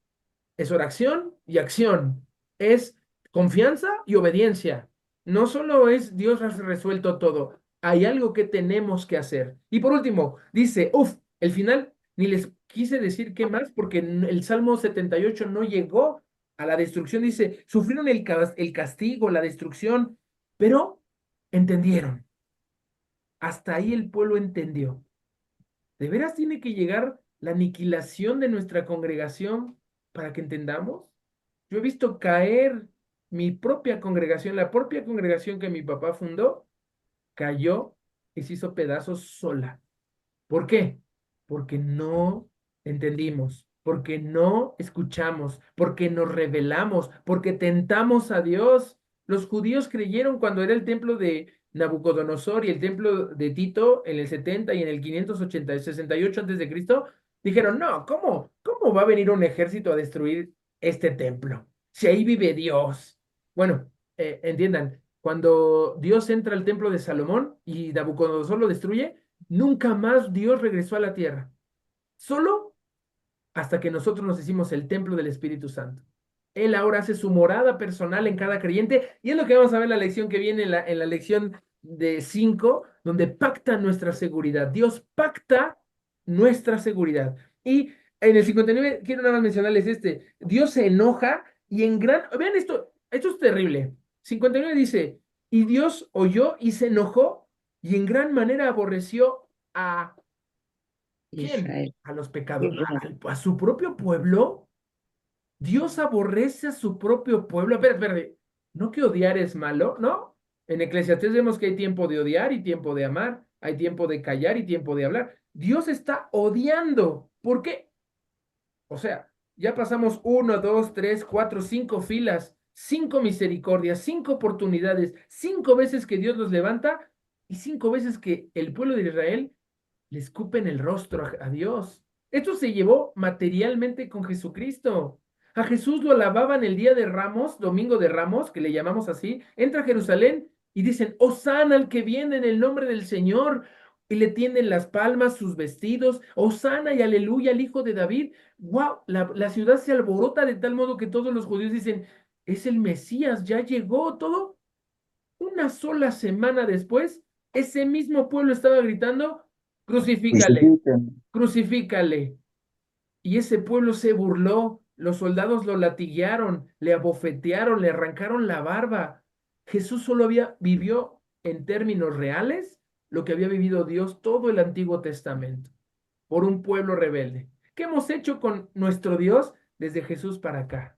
Es oración y acción. Es confianza y obediencia. No solo es Dios ha resuelto todo, hay algo que tenemos que hacer. Y por último, dice, el final, ni les quise decir qué más, porque el Salmo 78 no llegó a la destrucción. Dice, sufrieron el castigo, la destrucción, pero entendieron. Hasta ahí el pueblo entendió. ¿De veras tiene que llegar la aniquilación de nuestra congregación para que entendamos? Yo he visto caer mi propia congregación, la propia congregación que mi papá fundó, cayó y se hizo pedazos sola. ¿Por qué? Porque no entendimos, porque no escuchamos, porque nos rebelamos, porque tentamos a Dios. Los judíos creyeron cuando era el templo de Nabucodonosor y el templo de Tito en el 70 y en el 68 antes de Cristo, dijeron, no, ¿cómo va a venir un ejército a destruir este templo? Si ahí vive Dios. Bueno, entiendan, cuando Dios entra al templo de Salomón y Nabucodonosor lo destruye, nunca más Dios regresó a la tierra, solo hasta que nosotros nos hicimos el templo del Espíritu Santo. Él ahora hace su morada personal en cada creyente y es lo que vamos a ver en la lección que viene, en la lección de 5, donde pacta nuestra seguridad. Dios pacta nuestra seguridad. Y en el 59 quiero nada más mencionarles Dios se enoja y en gran, vean esto es terrible. 59 dice, y Dios oyó y se enojó y en gran manera aborreció a ¿quién? Israel. A los pecadores, Israel. a su propio pueblo. Dios aborrece a su propio pueblo. Espérate, no que odiar es malo, ¿no? En Eclesiastés vemos que hay tiempo de odiar y tiempo de amar, hay tiempo de callar y tiempo de hablar. Dios está odiando. ¿Por qué? O sea, ya pasamos 1, 2, 3, 4, 5 filas, 5 misericordias, 5 oportunidades, 5 veces que Dios los levanta y 5 veces que el pueblo de Israel le escupen el rostro a Dios. Esto se llevó materialmente con Jesucristo. A Jesús lo alababan el día de Ramos, domingo de Ramos, que le llamamos así. Entra a Jerusalén y dicen, Hosana al que viene en el nombre del Señor. Y le tienden las palmas, sus vestidos, Hosana y aleluya al hijo de David. ¡Wow! La ciudad se alborota de tal modo que todos los judíos dicen, es el Mesías, ya llegó todo. Una sola semana después, ese mismo pueblo estaba gritando, crucifícale, Crucifican. crucifícale. Y ese pueblo se burló, los soldados lo latiguearon, le abofetearon, le arrancaron la barba. Jesús solo vivió en términos reales lo que había vivido Dios todo el Antiguo Testamento, por un pueblo rebelde. ¿Qué hemos hecho con nuestro Dios desde Jesús para acá?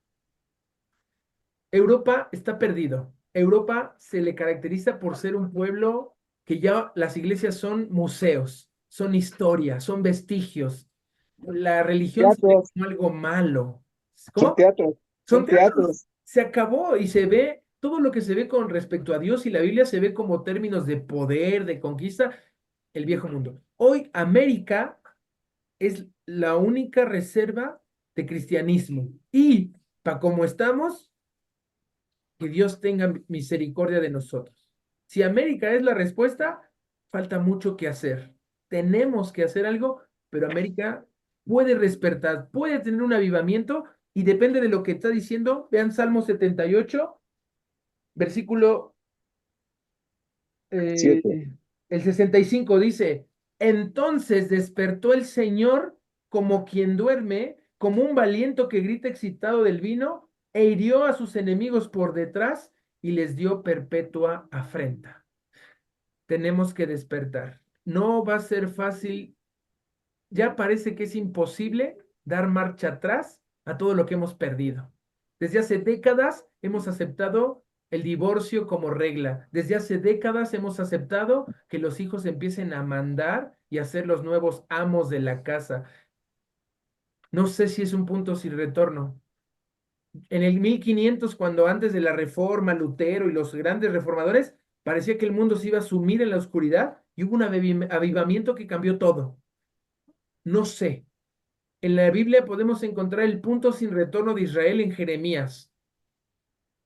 Europa está perdido. Europa se le caracteriza por ser un pueblo que ya las iglesias son museos, son historia, son vestigios. La religión se ve Teatros, como algo malo. son ¿Cómo? teatros, Son son teatros. teatros. Se acabó y se ve, todo lo que se ve con respecto a Dios y la Biblia se ve como términos de poder, de conquista, el viejo mundo. Hoy América es la única reserva de cristianismo. Y para como estamos, que Dios tenga misericordia de nosotros. Si América es la respuesta, falta mucho que hacer. Tenemos que hacer algo, pero América puede despertar, puede tener un avivamiento y depende de lo que está diciendo. Vean Salmo 78, versículo Siete. el 65 dice, entonces despertó el Señor como quien duerme, como un valiente que grita excitado del vino, e hirió a sus enemigos por detrás y les dio perpetua afrenta. Tenemos que despertar. No va a ser fácil, ya parece que es imposible dar marcha atrás a todo lo que hemos perdido. Desde hace décadas hemos aceptado el divorcio como regla. Desde hace décadas hemos aceptado que los hijos empiecen a mandar y a ser los nuevos amos de la casa. No sé si es un punto sin retorno. En el 1500, cuando antes de la Reforma, Lutero y los grandes reformadores, parecía que el mundo se iba a sumir en la oscuridad y hubo un avivamiento que cambió todo. No sé. En la Biblia podemos encontrar el punto sin retorno de Israel en Jeremías.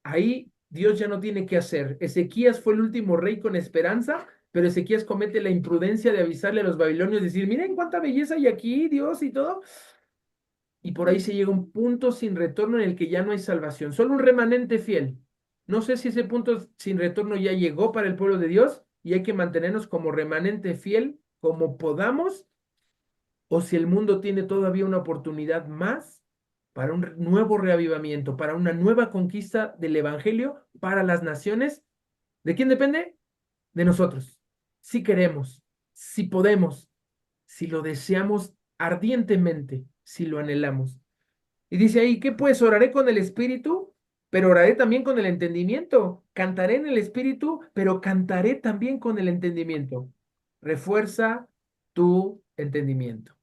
Ahí Dios ya no tiene qué hacer. Ezequías fue el último rey con esperanza, pero Ezequías comete la imprudencia de avisarle a los babilonios, decir, miren cuánta belleza hay aquí, Dios y todo. Y por ahí se llega a un punto sin retorno en el que ya no hay salvación, solo un remanente fiel. No sé si ese punto sin retorno ya llegó para el pueblo de Dios y hay que mantenernos como remanente fiel, como podamos, o si el mundo tiene todavía una oportunidad más para un nuevo reavivamiento, para una nueva conquista del evangelio para las naciones. ¿De quién depende? De nosotros. Si queremos, si podemos, si lo deseamos ardientemente, si lo anhelamos. Y dice ahí, ¿qué pues? Oraré con el espíritu, pero oraré también con el entendimiento. Cantaré en el espíritu, pero cantaré también con el entendimiento. Refuerza tu entendimiento.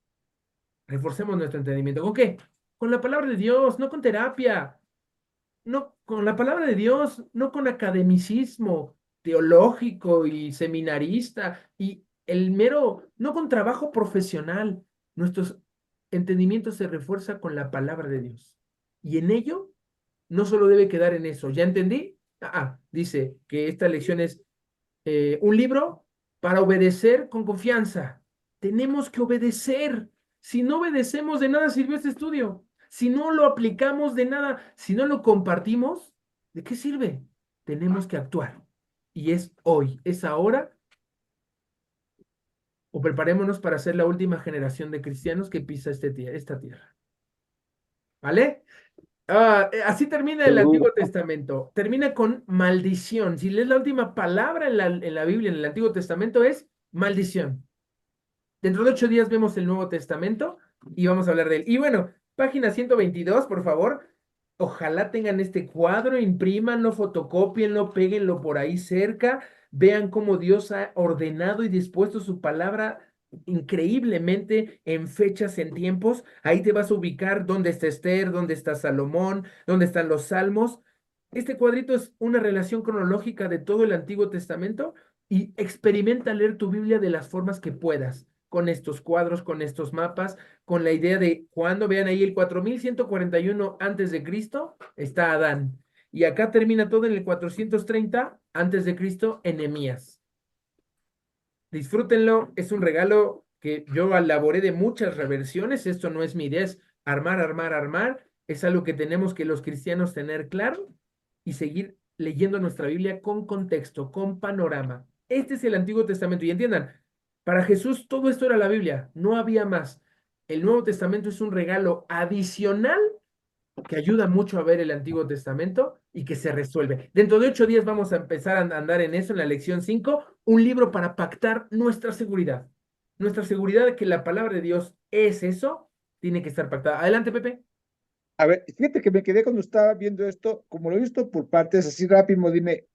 Reforcemos nuestro entendimiento. ¿Con qué? Con la palabra de Dios, no con terapia, no con la palabra de Dios, no con academicismo teológico y seminarista y el mero, no con trabajo profesional. Nuestro entendimiento se refuerza con la palabra de Dios. Y en ello no solo debe quedar en eso. ¿Ya entendí? Dice que esta lección es un libro para obedecer con confianza. Tenemos que obedecer. Si no obedecemos, de nada sirvió este estudio. Si no lo aplicamos, de nada. Si no lo compartimos, ¿de qué sirve? Tenemos que actuar. Y es hoy, es ahora, o preparémonos para ser la última generación de cristianos que pisa esta tierra. ¿Vale? Así termina el Seguro. Antiguo Testamento. Termina con maldición. Si lees la última palabra en la Biblia, en el Antiguo Testamento, es maldición. Dentro de 8 días vemos el Nuevo Testamento y vamos a hablar de él. Y bueno, página 122, por favor. Ojalá tengan este cuadro, imprímanlo, fotocópienlo, péguenlo por ahí cerca. Vean cómo Dios ha ordenado y dispuesto su palabra increíblemente en fechas, en tiempos. Ahí te vas a ubicar dónde está Esther, dónde está Salomón, dónde están los Salmos. Este cuadrito es una relación cronológica de todo el Antiguo Testamento y experimenta leer tu Biblia de las formas que puedas, con estos cuadros, con estos mapas, con la idea de cuando vean ahí el 4141 antes de Cristo, está Adán. Y acá termina todo en el 430 antes de Cristo, Nehemías. Disfrútenlo, es un regalo que yo elaboré de muchas reversiones, esto no es mi idea, es armar, armar, armar, es algo que tenemos que los cristianos tener claro y seguir leyendo nuestra Biblia con contexto, con panorama. Este es el Antiguo Testamento y entiendan, para Jesús todo esto era la Biblia, no había más. El Nuevo Testamento es un regalo adicional que ayuda mucho a ver el Antiguo Testamento y que se resuelve. Dentro de 8 días vamos a empezar a andar en eso, en la lección 5, un libro para pactar nuestra seguridad. Nuestra seguridad de que la palabra de Dios es eso, tiene que estar pactada. Adelante, Pepe. A ver, fíjate que me quedé cuando estaba viendo esto, como lo he visto por partes, así rápido, dime,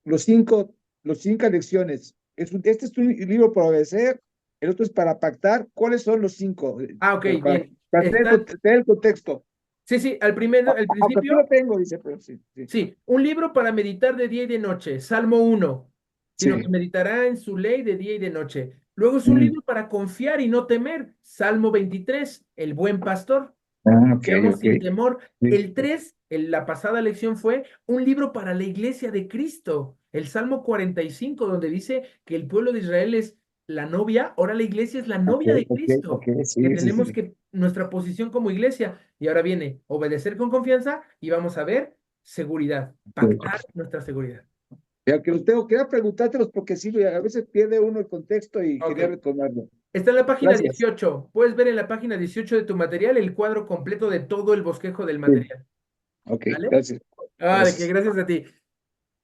los cinco lecciones. Este es un libro para obedecer, el otro es para pactar. ¿Cuáles son los cinco? Ok, Para, bien. para tener el contexto. Sí, al primero, el Aunque sí lo principio, tengo, dice, pero sí, sí. sí, un libro para meditar de día y de noche, Salmo 1, sino que Sí. meditará en su ley de día y de noche. Luego es un Mm. libro para confiar y no temer, Salmo 23, el buen pastor. Ok, Veamos ok. sin temor. Sí. El 3, la pasada lección fue un libro para la iglesia de Cristo. El Salmo 45, donde dice que el pueblo de Israel es la novia, ahora la iglesia es la Ok, novia de ok, ok, Cristo. Que sí, sí, tenemos sí. que, nuestra posición como iglesia, y ahora viene obedecer con confianza y vamos a ver seguridad, pactar nuestra seguridad. Ya que los tengo, quería preguntártelos porque sí, a veces pierde uno el contexto y Ok. quería retomarlo. Está en la página Gracias. 18. Puedes ver en la página 18 de tu material el cuadro completo de todo el bosquejo del Sí. material. Ok, ¿Vale? gracias. De que Gracias. gracias a ti.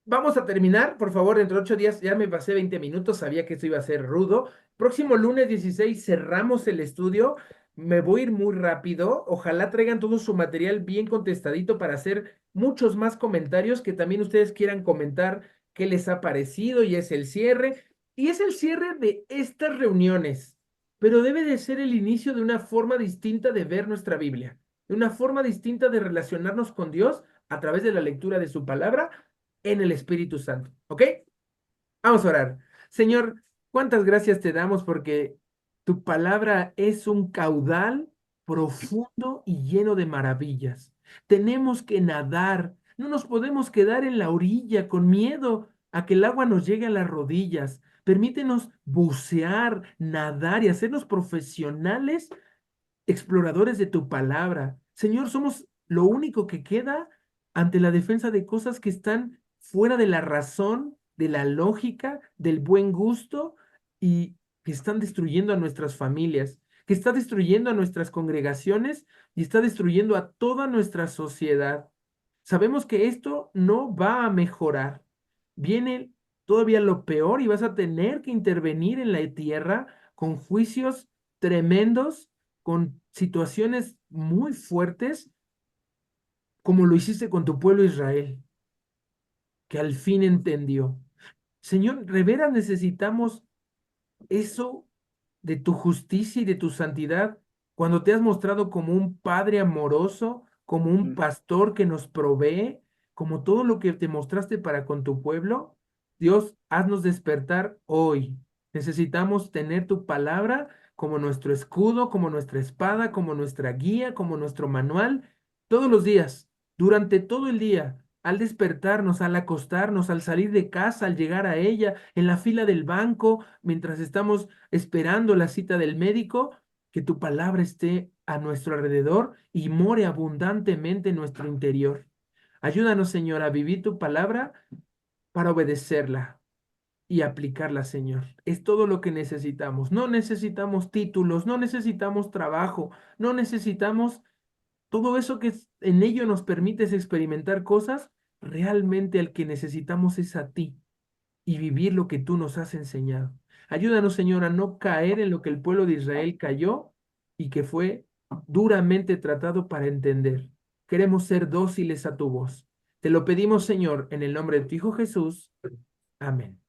Vamos a terminar, por favor, dentro de 8 días. Ya me pasé 20 minutos, sabía que esto iba a ser rudo. Próximo lunes 16 cerramos el estudio. Me voy a ir muy rápido. Ojalá traigan todo su material bien contestadito para hacer muchos más comentarios que también ustedes quieran comentar qué les ha parecido y es el cierre. Y es el cierre de estas reuniones, pero debe de ser el inicio de una forma distinta de ver nuestra Biblia. una forma distinta de relacionarnos con Dios a través de la lectura de su palabra en el Espíritu Santo. ¿Ok? Vamos a orar. Señor, cuántas gracias te damos porque tu palabra es un caudal profundo y lleno de maravillas. Tenemos que nadar, no nos podemos quedar en la orilla con miedo a que el agua nos llegue a las rodillas. Permítenos bucear, nadar y hacernos profesionales exploradores de tu palabra. Señor, somos lo único que queda ante la defensa de cosas que están fuera de la razón, de la lógica, del buen gusto y que están destruyendo a nuestras familias, que está destruyendo a nuestras congregaciones y está destruyendo a toda nuestra sociedad. Sabemos que esto no va a mejorar. Viene todavía lo peor y vas a tener que intervenir en la tierra con juicios tremendos, con situaciones muy fuertes, como lo hiciste con tu pueblo Israel, que al fin entendió. Señor, de veras necesitamos eso de tu justicia y de tu santidad, cuando te has mostrado como un padre amoroso, como un pastor que nos provee, como todo lo que te mostraste para con tu pueblo. Dios, haznos despertar hoy. Necesitamos tener tu palabra como nuestro escudo, como nuestra espada, como nuestra guía, como nuestro manual, todos los días, durante todo el día, al despertarnos, al acostarnos, al salir de casa, al llegar a ella, en la fila del banco, mientras estamos esperando la cita del médico, que tu palabra esté a nuestro alrededor y more abundantemente en nuestro interior. Ayúdanos, Señor, a vivir tu palabra para obedecerla y aplicarla, Señor. Es todo lo que necesitamos. No necesitamos títulos, no necesitamos trabajo, no necesitamos todo eso que en ello nos permites experimentar cosas. Realmente el que necesitamos es a ti y vivir lo que tú nos has enseñado. Ayúdanos, Señor, a no caer en lo que el pueblo de Israel cayó y que fue duramente tratado para entender. Queremos ser dóciles a tu voz. Te lo pedimos, Señor, en el nombre de tu Hijo Jesús. Amén.